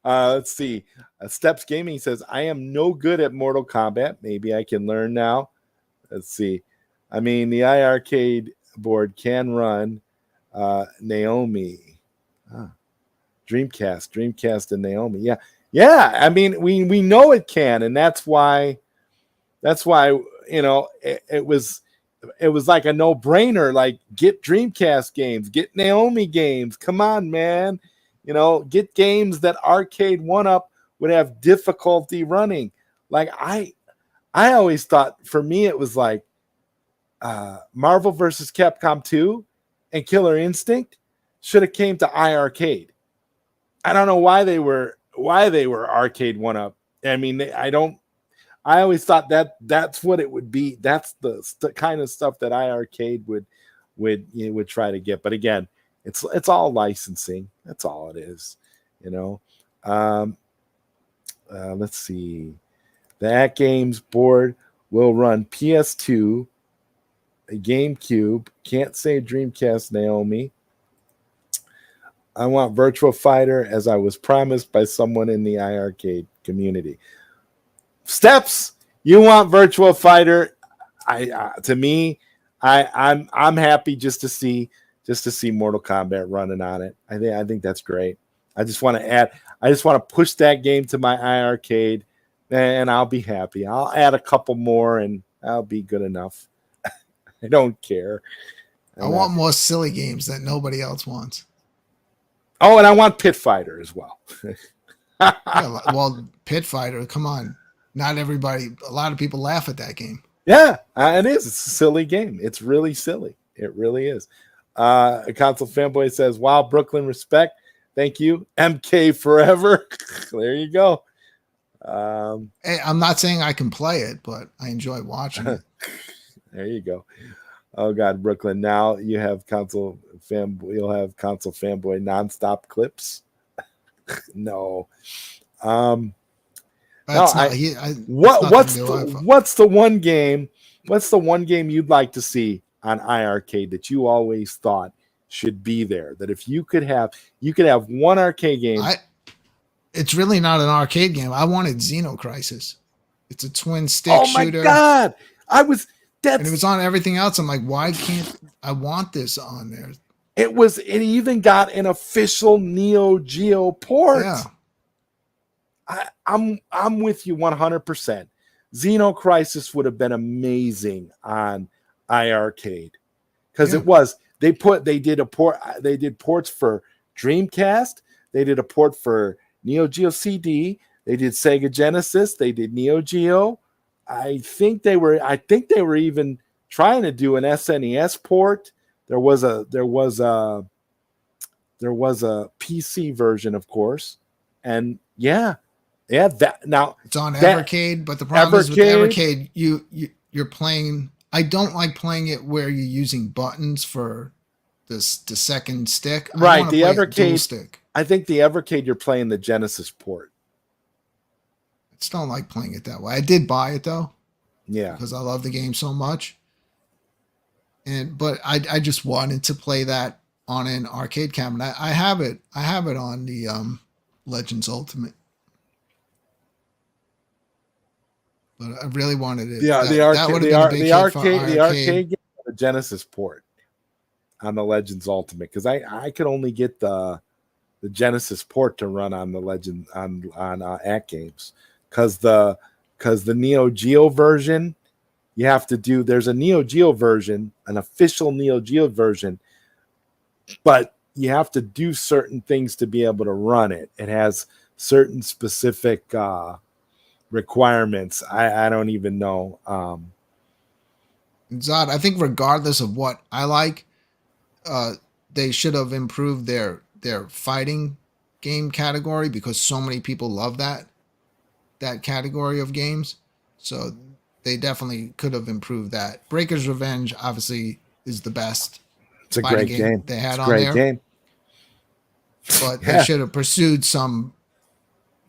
Let's see. Steps Gaming says, I am no good at Mortal Kombat. Maybe I can learn now. Let's see. I mean, the iArcade board can run Naomi. Dreamcast and Naomi. Yeah. I mean, we know it can, and that's why it was like a no-brainer. Like, get Dreamcast games, get Naomi games. Come on, man. Get games that Arcade 1-Up would have difficulty running. Like, I always thought, for me, it was like Marvel vs. Capcom 2 and Killer Instinct should have came to iArcade. I don't know why they were Arcade 1-Up. I mean, I always thought that's what it would be. That's the kind of stuff that iArcade would try to get. But again, it's all licensing. That's all it is. Let's see. The At Games board will run PS2, a GameCube. Can't say Dreamcast, Naomi. I want Virtua Fighter, as I was promised by someone in the iArcade community. Steps, you want Virtua Fighter? I'm happy just to see Mortal Kombat running on it. I think that's great. I just want to push that game to my iArcade, and I'll be happy. I'll add a couple more, and I'll be good enough. I don't care. I want more silly games that nobody else wants. Oh, and I want Pit Fighter as well. Yeah, well, Pit Fighter, come on. Not everybody, a lot of people laugh at that game. Yeah, it is. It's a silly game. It's really silly. It really is. A console fanboy says, wow, Brooklyn, respect. Thank you. MK forever. There you go. Hey, I'm not saying I can play it, but I enjoy watching it. There you go. Oh God, Brooklyn. Now you have console fanboy. You'll have console fanboy nonstop clips. No. What's the one game? What's the one game you'd like to see on iArcade that you always thought should be there? That if you could have one arcade game. It's really not an arcade game. I wanted Xenocrisis. It's a twin stick shooter. Oh my God! And it was on everything else. I'm like, why can't I want this on there? It even got an official Neo Geo port. Yeah. I'm with you 100%. Xenocrisis would have been amazing on iArcade because they did ports for Dreamcast, they did a port for Neo Geo CD, they did Sega Genesis, they did Neo Geo. I think they were even trying to do an SNES port. There was a PC version, of course, and yeah. That now it's on Evercade, but the problem is with Evercade, you're playing. I don't like playing it where you're using buttons for the second stick. Right, the Evercade stick. I think the Evercade you're playing the Genesis port. I just don't like playing it that way. I did buy it though, yeah, because I love the game so much. But I just wanted to play that on an arcade cabinet. I have it. I have it on the Legends Ultimate. But I really wanted it. The That arcade would have been a big hit for the arcade. arcade game, the Genesis port on the Legends Ultimate, because I could only get the Genesis port to run on the Legend on At Games, because the Neo Geo version, you have to do. There's a Neo Geo version, an official Neo Geo version, but you have to do certain things to be able to run it. It has certain specific requirements. I don't even know. Zod, I think regardless of what I like, they should have improved their fighting game category, because so many people love that category of games. So they definitely could have improved that. Breaker's Revenge obviously is the best It's a fighting great game. they had It's a on great there, game. but they Yeah. should have pursued some,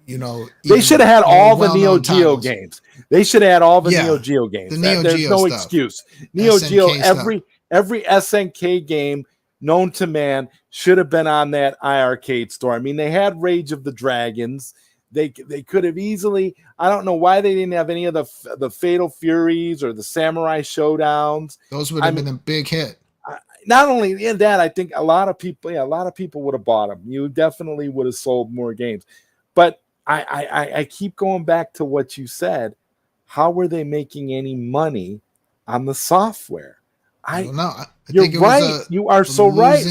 They should have had more all the Neo well-known Geo titles. games. They should have had all the Yeah, Neo Geo games. the Neo There's Geo no stuff, excuse. Neo Geo, SNK stuff. every SNK game known to man should have been on that iArcade store. I mean, they had Rage of the Dragons. They could have easily. I don't know why they didn't have any of the Fatal Furies or the Samurai Showdowns. Those would have been a big hit. Not only in that, I think a lot of people would have bought them. You definitely would have sold more games. But I keep going back to what you said. How were they making any money on the software? I don't know. You're right. You are so right.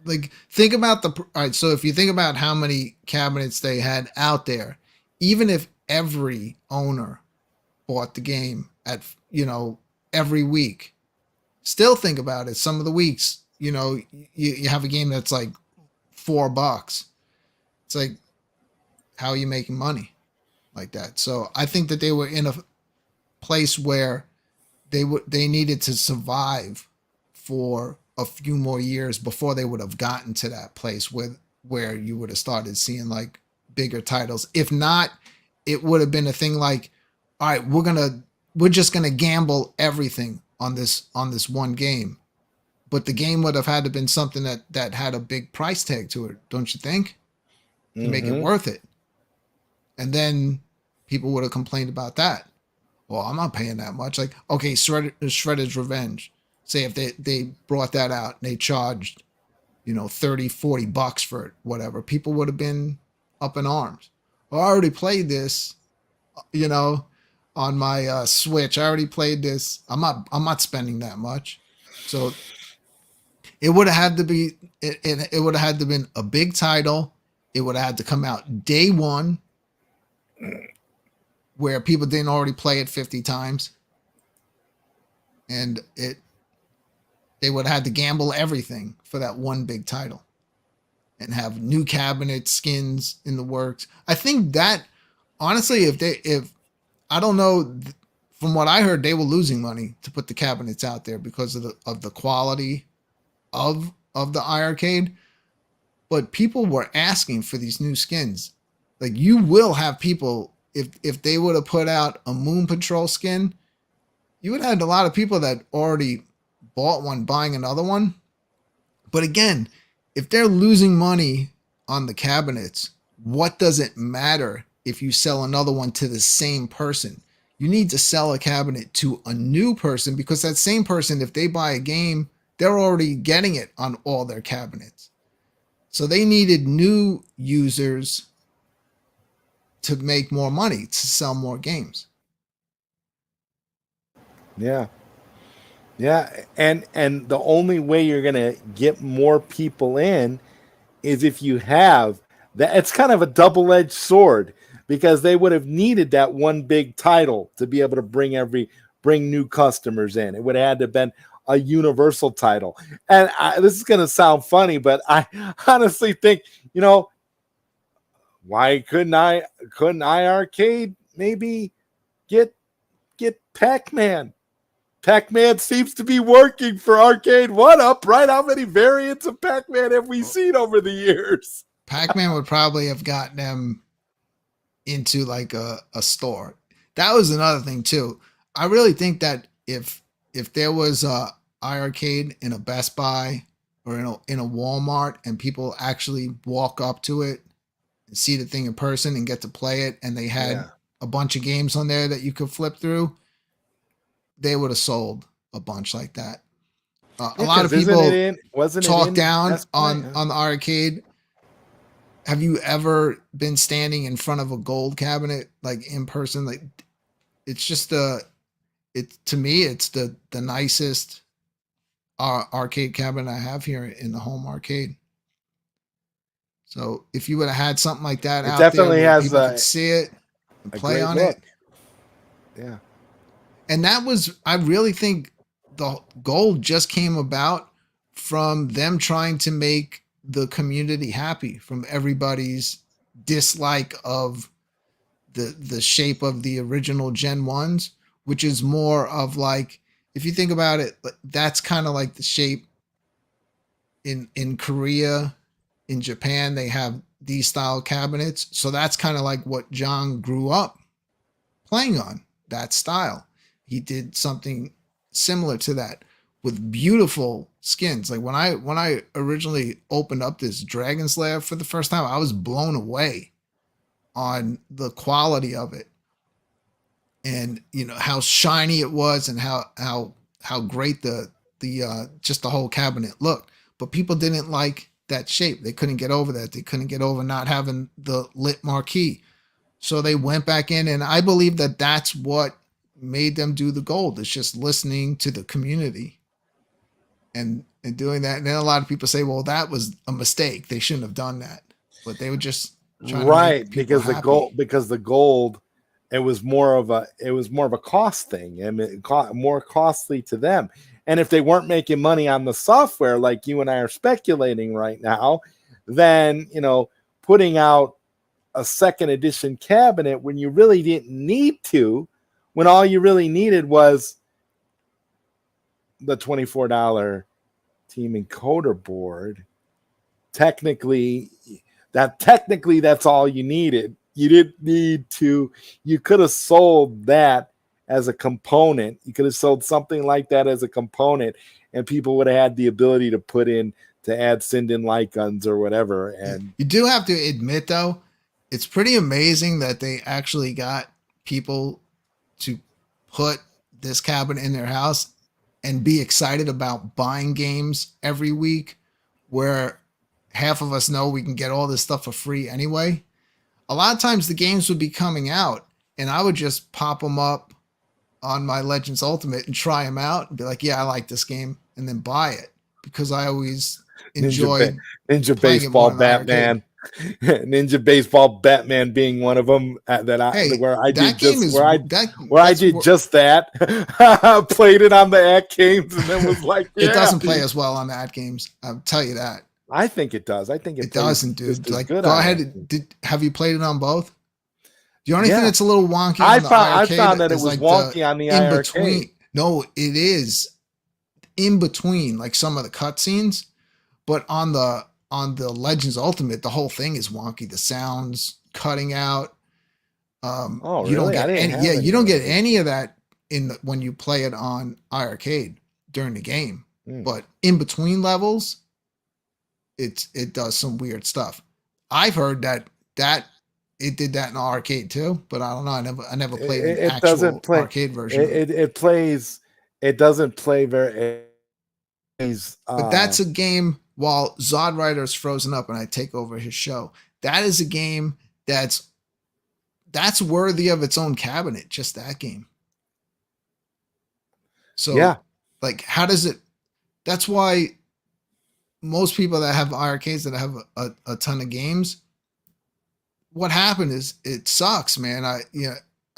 Like think about all right. So if you think about how many cabinets they had out there, even if every owner bought the game at every week, still think about it. Some of the weeks, you have a game that's like $4. It's like, how are you making money like that? So I think that they were in a place where they needed to survive for a few more years before they would have gotten to that place where you would have started seeing like bigger titles. If not, it would have been a thing like, all right, we're just gonna gamble everything on this one game. But the game would have had to been something that had a big price tag to it, don't you think? To make it worth it. And then people would have complained about that. Well, I'm not paying that much. Like, okay, Shredder's Revenge. Say if they brought that out and they charged, $30-$40 for it, whatever, people would have been up in arms. Well, I already played this, on my Switch. I already played this. I'm not spending that much. So it would have had to be it would have had to been a big title. It would have had to come out day one, where people didn't already play it 50 times. And they would have had to gamble everything for that one big title and have new cabinet skins in the works. I think that honestly, if I don't know, from what I heard, they were losing money to put the cabinets out there because of the quality of the iArcade. But people were asking for these new skins. Like, you will have people, if they would have put out a Moon Patrol skin, you would have had a lot of people that already bought one buying another one. But again, if they're losing money on the cabinets, what does it matter if you sell another one to the same person? You need to sell a cabinet to a new person, because that same person, if they buy a game, they're already getting it on all their cabinets. So they needed new users to make more money, to sell more games. Yeah. Yeah. And the only way you're gonna get more people in is if you have that. It's kind of a double-edged sword, because they would have needed that one big title to be able to bring new customers in. It would have had to have been a universal title. And this is going to sound funny, but I honestly think, why couldn't iArcade maybe get Pac-Man? Pac-Man seems to be working for Arcade 1-Up, right? How many variants of Pac-Man have we seen over the years? Pac-Man would probably have gotten them into like a store. That was another thing too. I really think that if there was a iArcade in a Best Buy or in a Walmart, and people actually walk up to it and see the thing in person and get to play it, and they had Yeah. a bunch of games on there that you could flip through, they would have sold a bunch like that. A Yeah, lot of because isn't it people in? Wasn't it talk in down Best Buy? on the arcade. Have you ever been standing in front of a gold cabinet like in person? Like it's just to me it's the nicest arcade cabinet I have here in the home arcade. So if you would have had something like that It out there definitely where has people could see it and a play great on look. it, Yeah. and that was, I really think the gold just came about from them trying to make the community happy from everybody's dislike of the shape of the original Gen 1s, which is more of like, if you think about it, that's kind of like the shape in Korea, in Japan, they have these style cabinets. So that's kind of like what John grew up playing on, that style. He did something similar to that with beautiful skins. Like when I originally opened up this Dragon Slayer for the first time, I was blown away on the quality of it, and you know how shiny it was, and how great the just the whole cabinet looked. But people didn't like that shape. They couldn't get over that. They couldn't get over not having the lit marquee. So they went back in, and I believe that that's what made them do the gold. It's just listening to the community and doing that. And then a lot of people say, well, that was a mistake. They shouldn't have done that. But they were just trying to make Right, people because happy. the gold, it was more of a cost thing, and more costly to them. And if they weren't making money on the software, like you and I are speculating right now, then putting out a second edition cabinet when you really didn't need to, when all you really needed was the $24 team encoder board. Technically, that's all you needed. You didn't need to. You could have sold that as a component. You could have sold something like that as a component, and people would have had the ability to send in light guns or whatever. And you do have to admit, though, it's pretty amazing that they actually got people to put this cabinet in their house and be excited about buying games every week, where half of us know we can get all this stuff for free anyway. A lot of times the games would be coming out, and I would just pop them up on my Legends Ultimate and try them out and be like, yeah, I like this game, and then buy it, because I always enjoyed Ninja playing it more Baseball in the arcade. Batman. Ninja Baseball Batman being one of them Hey, where I that did game just is where I that where I that's did just that. Played it on the at games and then was like, it yeah, doesn't play as well on the ad games. I'll tell you that. I think it does. I think it It plays doesn't, just dude. as Like, good go on ahead. it. Have you played it on both? The only thing Yeah, that's a little wonky on the I arcade found that it is was like the wonky on the in arcade. between. No, it is in between, like some of the cutscenes. But on the Legends Ultimate, the whole thing is wonky. The sounds cutting out. Oh, You don't really? I get didn't any. Yeah, have you any don't of get those. any of that when you play it on arcade during the game. Hmm. But in between levels, it does some weird stuff. I've heard that it did that in the arcade too, but I don't know. I never played an It doesn't actual play. arcade version of it. It plays. It doesn't play very. It's, But that's a game. While ZodWriter is frozen up and I take over his show, that is a game that's worthy of its own cabinet. Just that game. So, yeah. like, how does it? That's why most people that have arcades that have a ton of games, what happened is it sucks, man. I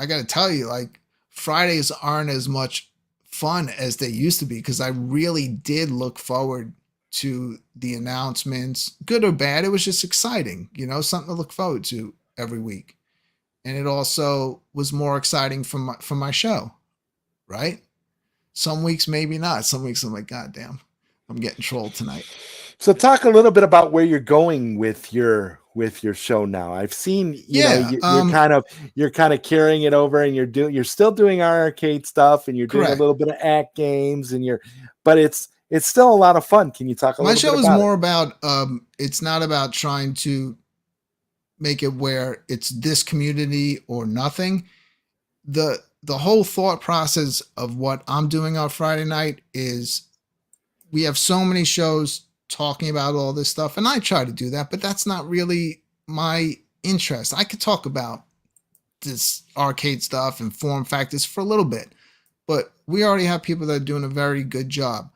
got to tell you, like, Fridays aren't as much fun as they used to be, because I really did look forward to the announcements, good or bad. It was just exciting, something to look forward to every week. And it also was more exciting for my show, right? Some weeks maybe not. Some weeks I'm like, God damn, I'm getting trolled tonight. So talk a little bit about where you're going with your show now. I've seen, Yeah, you're kind of carrying it over, and you're still doing our arcade stuff, and you're doing a correct. little bit of act games, and but it's still a lot of fun. Can you talk a My little bit show is about it? more about it's not about trying to make it where it's this community or nothing. The whole thought process of what I'm doing on Friday night is we have so many shows talking about all this stuff, and I try to do that, but that's not really my interest. I could talk about this arcade stuff and form factors for a little bit, but we already have people that are doing a very good job.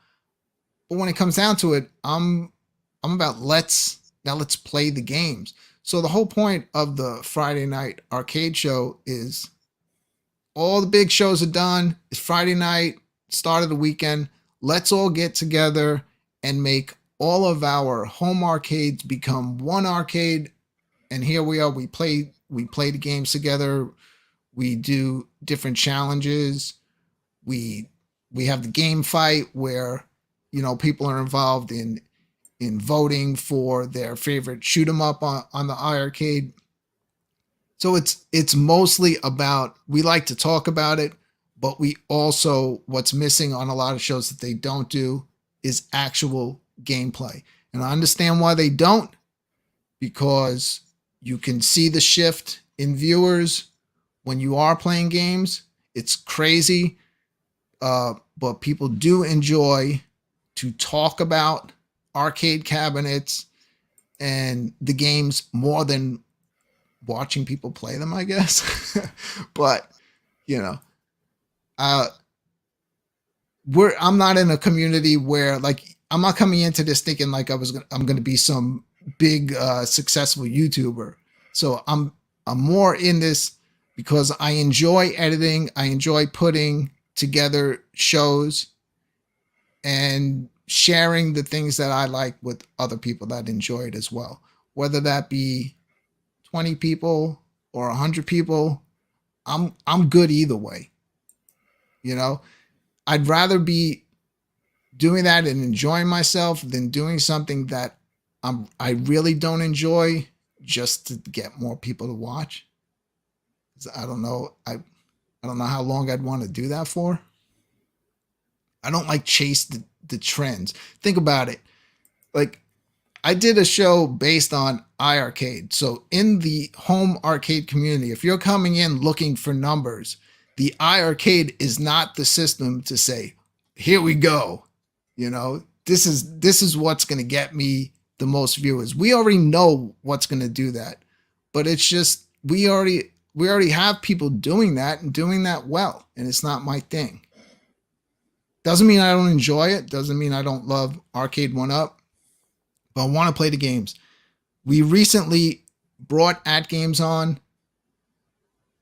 But when it comes down to it, I'm about let's play the games. So the whole point of the Friday night arcade show is all the big shows are done. It's Friday night, start of the weekend. Let's all get together and make all of our home arcades become one arcade. And here we are. We play the games together. We do different challenges. We have the game fight where, you know, people are involved in voting for their favorite shoot 'em up on the iArcade. So it's mostly about, we like to talk about it, but we also, what's missing on a lot of shows that they don't do is actual gameplay. And I understand why they don't, because you can see the shift in viewers when you are playing games. It's crazy, but people do enjoy to talk about arcade cabinets and the games more than watching people play them, I guess. But you know, I'm not in a community where, like, I'm not coming into this thinking like I'm gonna be some big successful YouTuber. So I'm more in this because I enjoy editing. I enjoy putting together shows and sharing the things that I like with other people that enjoy it as well. Whether that be 20 people or 100 people, I'm good either way. You know, I'd rather be doing that and enjoying myself than doing something that I really don't enjoy just to get more people to watch. I don't know. I don't know how long I'd want to do that for. I don't like chase the trends. Think about it. Like, I did a show based on iArcade. So in the home arcade community, if you're coming in looking for numbers, the iArcade is not the system to say, here we go. You know, this is what's going to get me the most viewers. We already know what's going to do that. But it's just, we already have people doing that and doing that well. And it's not my thing. Doesn't mean I don't enjoy it. Doesn't mean I don't love Arcade 1-Up. But I want to play the games. We recently brought At Games on,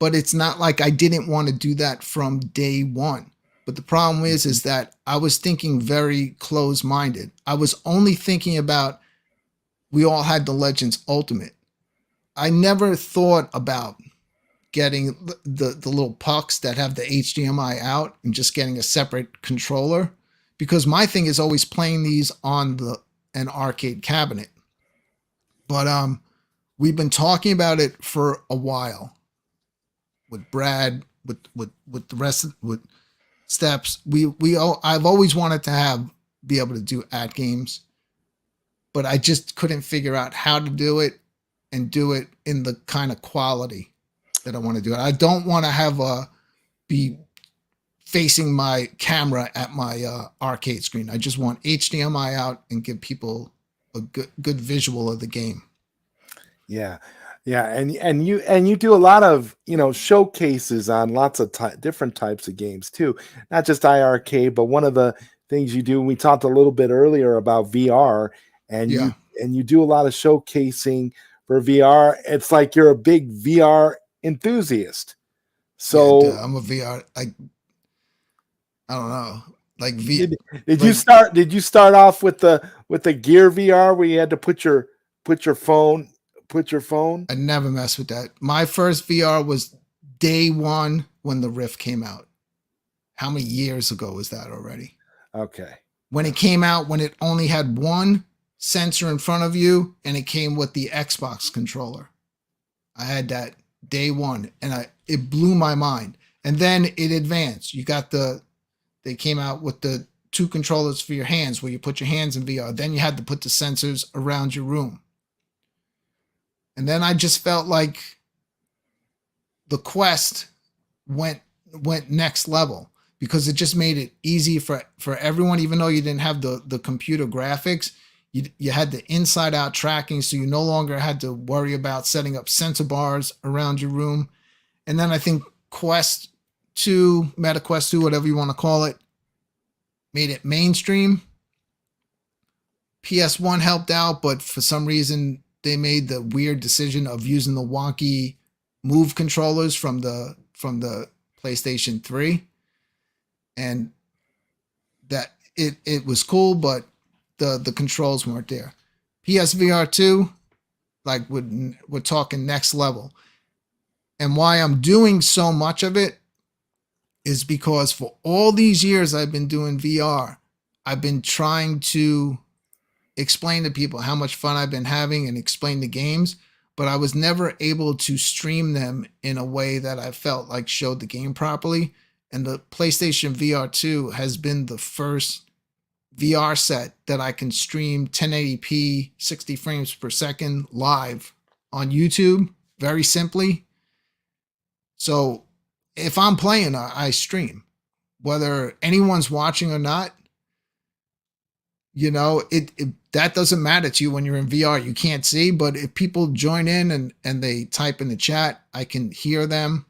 but it's not like I didn't want to do that from day one. But the problem is that I was thinking very close-minded. I was only thinking about, we all had the Legends Ultimate. I never thought about getting the little pucks that have the HDMI out and just getting a separate controller, because my thing is always playing these on an arcade cabinet. But we've been talking about it for a while with Brad, with the rest of, with Steps. I've always wanted to be able to do At Games, but I just couldn't figure out how to do it and do it in the kind of quality that I want to do it. I don't want to be facing my camera at my arcade screen. I just want HDMI out and give people a good visual of the game. Yeah. Yeah, and you do a lot of, you know, showcases on lots of different types of games too, not just iArcade, but one of the things you do, we talked a little bit earlier about VR, and you do a lot of showcasing for VR. It's like you're a big VR enthusiast. So yeah, I'm a VR. I don't know. Like did you start off with the Gear VR where you had to put your phone? I never messed with that. My first VR was day one when the Rift came out. How many years ago was that already? Okay. When it came out, when it only had one sensor in front of you and it came with the Xbox controller. I had that day one and it blew my mind. And then it advanced. They came out with the two controllers for your hands where you put your hands in VR. Then you had to put the sensors around your room. And then I just felt like the Quest went next level because it just made it easy for everyone, even though you didn't have the computer graphics. You had the inside out tracking, so you no longer had to worry about setting up sensor bars around your room. And then I think Quest 2, Meta Quest 2, whatever you want to call it, made it mainstream. PS1 helped out, but for some reason they made the weird decision of using the wonky Move controllers from the PlayStation 3, and that it was cool, but the controls weren't there. PSVR 2, like we're talking next level. And why I'm doing so much of it is because for all these years I've been doing VR, I've been trying to explain to people how much fun I've been having and explain the games, but I was never able to stream them in a way that I felt like showed the game properly. And the PlayStation VR 2 has been the first VR set that I can stream 1080p 60 frames per second live on YouTube very simply. So if I'm playing, I stream, whether anyone's watching or not. You know, that doesn't matter to you when you're in VR. You can't see, but if people join in and they type in the chat, I can hear them.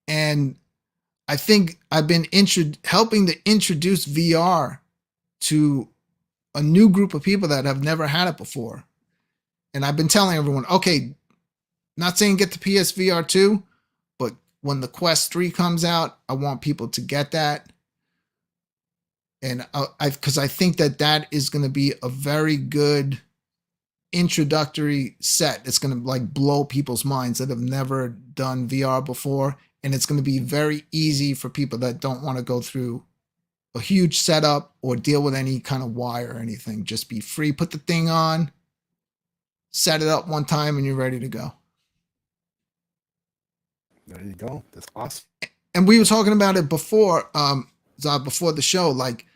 And I think I've been helping to introduce VR to a new group of people that have never had it before. And I've been telling everyone, okay, not saying get the PSVR 2, but when the Quest 3 comes out, I want people to get that. And because I think that is going to be a very good introductory set. It's going to like blow people's minds that have never done VR before. And it's going to be very easy for people that don't want to go through a huge setup or deal with any kind of wire or anything. Just be free, put the thing on, set it up one time, and you're ready to go. There you go. That's awesome. And we were talking about it before, before the show, like,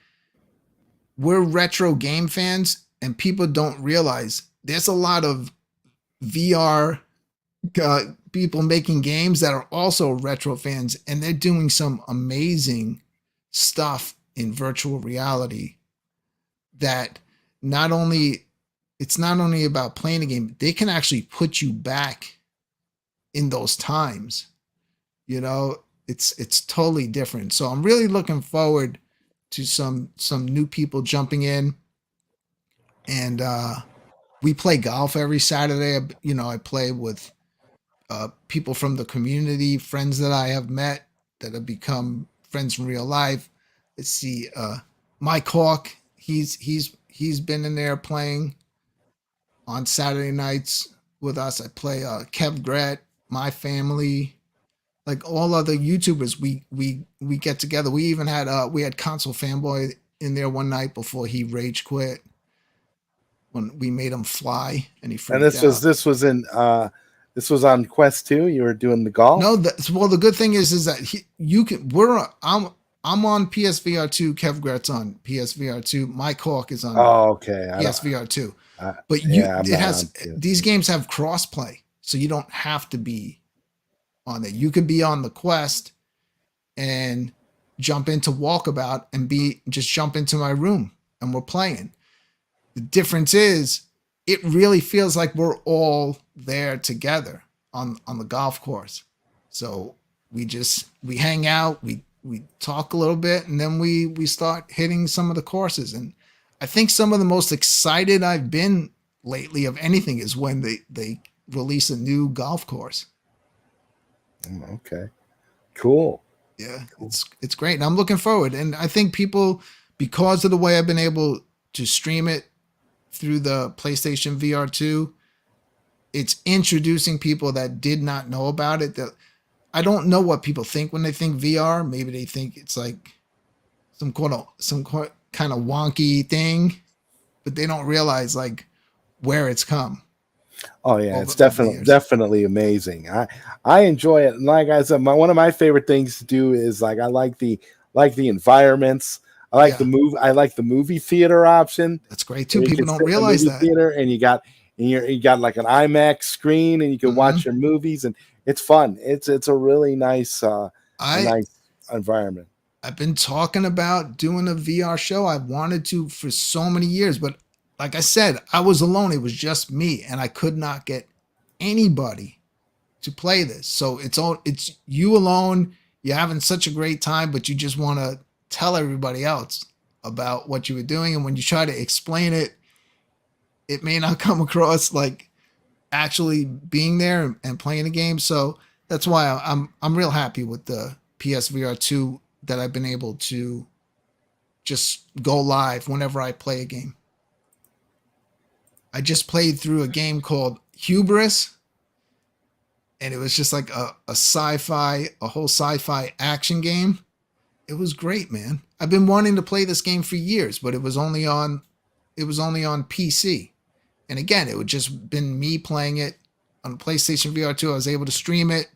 we're retro game fans, and people don't realize there's a lot of VR people making games that are also retro fans, and they're doing some amazing stuff in virtual reality that it's not only about playing a game, they can actually put you back in those times. You know, it's totally different. So I'm really looking forward to some new people jumping in. And we play golf every Saturday. You know, I play with people from the community, friends that I have met that have become friends in real life. Let's see, Mike Hawk, he's been in there playing on Saturday nights with us. I play Kev Gret, my family, like all other YouTubers. We get together. We even had Console Fanboy in there one night before he rage quit when we made him fly and he freaked out. This was on Quest 2. You were doing the golf. No, well, the good thing is that I'm on PSVR 2. Kev Gret's on PSVR 2. Mike Hawk is on PSVR 2. But these games have crossplay, so you don't have to be on it. You could be on the Quest and jump into Walkabout and just jump into my room and we're playing. The difference is it really feels like we're all there together on the golf course. So we hang out, we talk a little bit, and then we start hitting some of the courses. And I think some of the most excited I've been lately of anything is when they release a new golf course. Okay, cool. Yeah, cool. It's great, and I'm looking forward. And I think people, because of the way I've been able to stream it through the PlayStation VR 2, it's introducing people that did not know about it. That I don't know what people think when they think VR. Maybe they think it's like some kind of wonky thing, but they don't realize like where it's come. Oh yeah, it's definitely amazing. I enjoy it. And like I said, one of my favorite things to do is like I like the environments. I like Yeah, the move. I like the movie theater option. that's great too. Where you People can don't sit in the realize movie that. theater and you got like an IMAX screen and you can Hmm. watch your movies and it's fun. It's a really nice a I nice environment. I've been talking about doing a VR show. I've wanted to for so many years, but like I said, I was alone. It was just me, and I could not get anybody to play this. So it's you alone. You're having such a great time, but you just want to tell everybody else about what you were doing. And when you try to explain it, it may not come across like actually being there and playing the game. So that's why I'm real happy with the PSVR 2 that I've been able to just go live whenever I play a game. I just played through a game called Hubris, and it was just like a whole sci-fi action game. It was great, man. I've been wanting to play this game for years, but it was only on PC. And again, it would just been me playing it on PlayStation VR 2. I was able to stream it.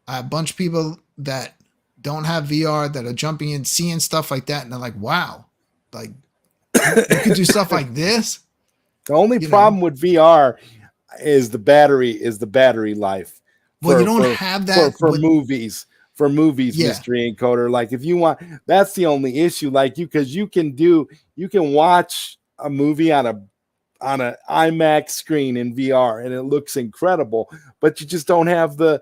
I have a bunch of people that don't have VR that are jumping in, seeing stuff like that, and they're like, "Wow, like you could do stuff like this." The only You know, problem with VR is the battery life well, you for don't for have that for with, movies. For movies, yeah, mystery encoder. Like if you want, that's the only issue. Like because you can watch a movie on an IMAX screen in VR and it looks incredible, but you just don't have the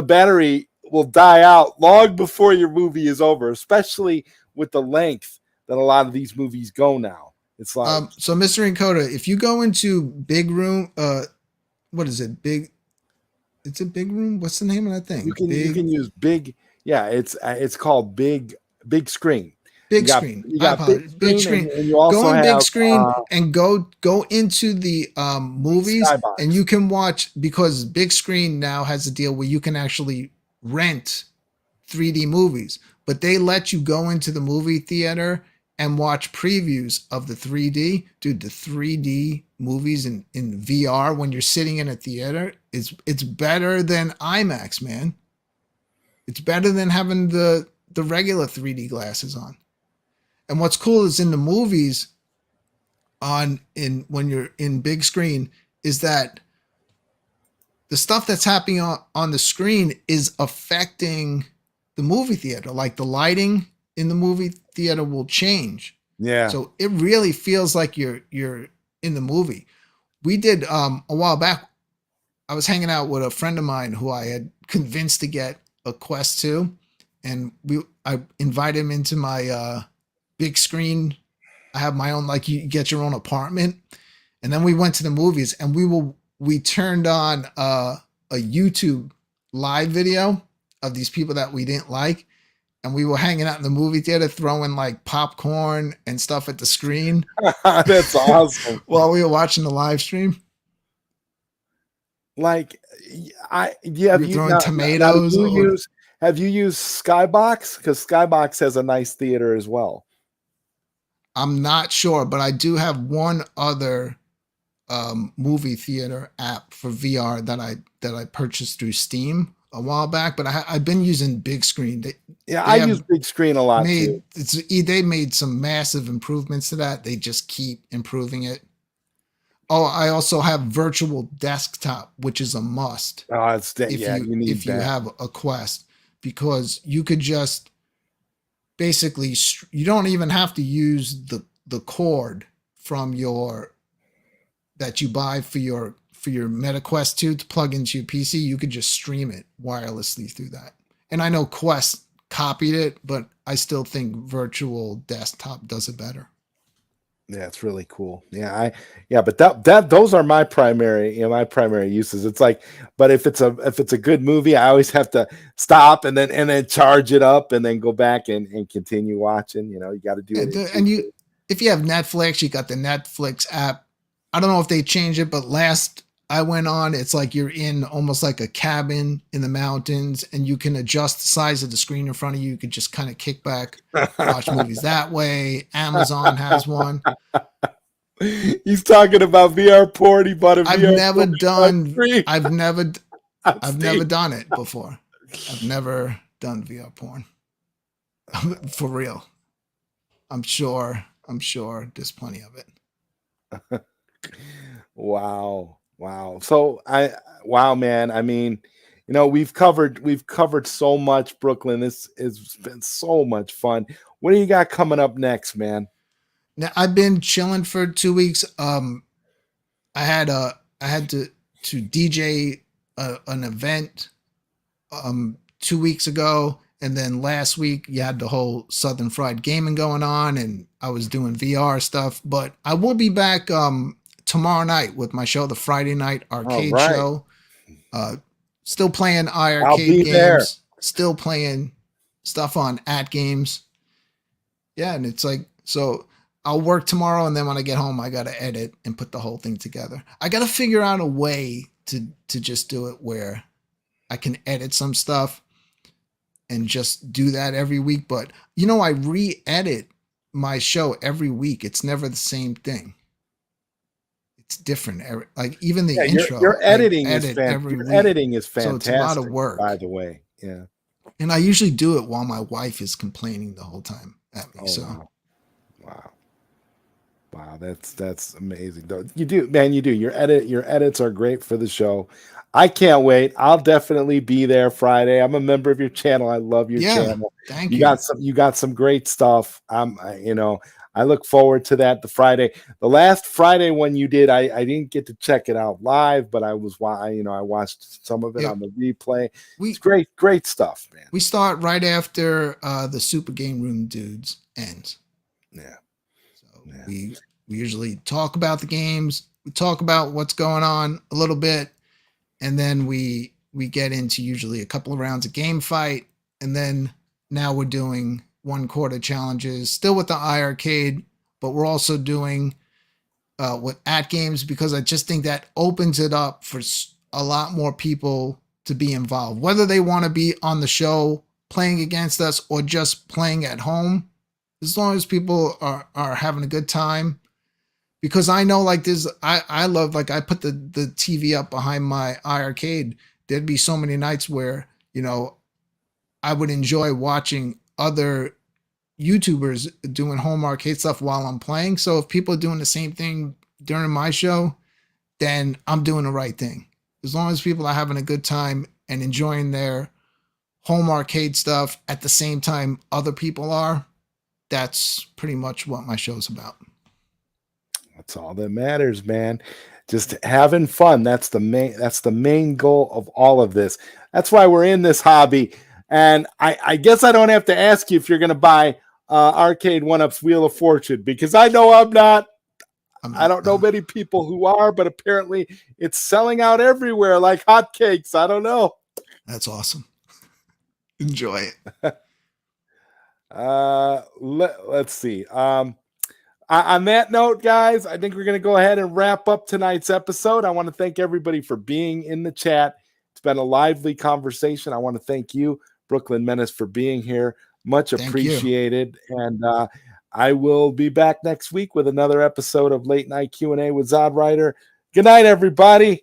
battery will die out long before your movie is over, especially with the length that a lot of these movies go now. It's like So Mr. Encoder, if you go into big room, what is it? It's a big room. What's the name of that thing? you can use big, yeah, it's called big screen. Big screen. You I got big apologize. Big screen screen. and you Go also on big have screen and go into the movies, and Skybox. you can watch, because big screen now has a deal where you can actually rent 3D movies, but they let you go into the movie theater and watch previews of the 3D. Dude, the 3D movies in VR when you're sitting in a theater, it's better than IMAX, man. It's better than having the regular 3D glasses on. And what's cool is in the movies when you're in big screen is that the stuff that's happening on the screen is affecting the movie theater. Like the lighting in the movie theater will change. Yeah. So it really feels like you're in the movie. We did a while back, I was hanging out with a friend of mine who I had convinced to get a Quest 2, and I invited him into my big screen. I have my own, like you get your own apartment. And then we went to the movies, and we turned on a YouTube live video of these people that we didn't like. And we were hanging out in the movie theater, throwing like popcorn and stuff at the screen. That's awesome. While we were watching the live stream. Like yeah, We were throwing tomatoes. Have you used Skybox? Because Skybox has a nice theater as well. I'm not sure, but I do have one other movie theater app for VR that I purchased through Steam a while back. But I've been using big screen. I use big screen a lot too. They made some massive improvements to that. They just keep improving it. Oh, I also have virtual desktop, which is a must. Oh, it's if you have a Quest, because you could just basically, you don't even have to use the cord from that you buy for your Meta Quest 2 to plug into your PC. You could just stream it wirelessly through that. And I know Quest copied it, but I still think virtual desktop does it better. Yeah, it's really cool. But that those are my primary uses. It's like, but if it's a good movie, I always have to stop and then charge it up and then go back and continue watching. You got to do it. And if you have Netflix, you got the Netflix app. I don't know if they changed it, but last I went on, it's like you're in almost like a cabin in the mountains, and you can adjust the size of the screen in front of you. You could just kind of kick back, watch movies that way. Amazon has one. He's talking about VR porn. He bought a VR. I've never done it before. I've never done VR porn. For real. I'm sure there's plenty of it. Wow. Wow. So wow, man. I mean, we've covered so much, Brooklyn. This has been so much fun. What do you got coming up next, man? Now I've been chilling for 2 weeks. I had to DJ an event 2 weeks ago, and then last week you had the whole Southern Fried Gaming going on, and I was doing VR stuff. But I will be back tomorrow night with my show, the Friday Night All Arcade right. Show. Still playing I'll be iArcade there. games, still playing stuff on at games. Yeah, and it's like, so I'll work tomorrow, and then when I get home, I gotta edit and put the whole thing together. I gotta figure out a way to just do it where I can edit some stuff and just do that every week. But I re-edit my show every week. It's never the same thing. It's different. Like even the Yeah, intro, your editing I edit every your week. editing is So fantastic. it's a lot of work. By the way. Yeah. And I usually do it while my wife is complaining the whole time at me. Oh, So wow. Wow, that's amazing. Though you do, man, you do. Your edits are great for the show. I can't wait. I'll definitely be there Friday. I'm a member of your channel. I love your channel. Thank You you. got some great stuff. I look forward to that. The last Friday one you did, I didn't get to check it out live, but I watched some of it on the replay. It's great stuff, man. We start right after the Super Game Room dudes ends. Yeah. So we usually talk about the games, we talk about what's going on a little bit, and then we get into usually a couple of rounds of game fight, and then now we're doing 1/4 challenges, still with the iArcade, but we're also doing with at games, because I just think that opens it up for a lot more people to be involved, whether they want to be on the show playing against us or just playing at home. As long as people are having a good time, because I know like this, I love, like I put the TV up behind my iArcade. There'd be so many nights where I would enjoy watching other YouTubers doing home arcade stuff while I'm playing. So if people are doing the same thing during my show, then I'm doing the right thing. As long as people are having a good time and enjoying their home arcade stuff at the same time other people are, that's pretty much what my show's about. That's all that matters, man. Just having fun. That's the main goal of all of this. That's why we're in this hobby. And I guess I don't have to ask you if you're going to buy Arcade 1-Up's Wheel of Fortune, because I know I'm not. I don't know many people who are, but apparently it's selling out everywhere like hotcakes. I don't know. That's awesome. Enjoy it. Let's see. On that note, guys, I think we're going to go ahead and wrap up tonight's episode. I want to thank everybody for being in the chat. It's been a lively conversation. I want to thank you, Brooklyn Menace, for being here. Much appreciated. And I will be back next week with another episode of Late Night Q&A with ZodWriter. Good night, everybody.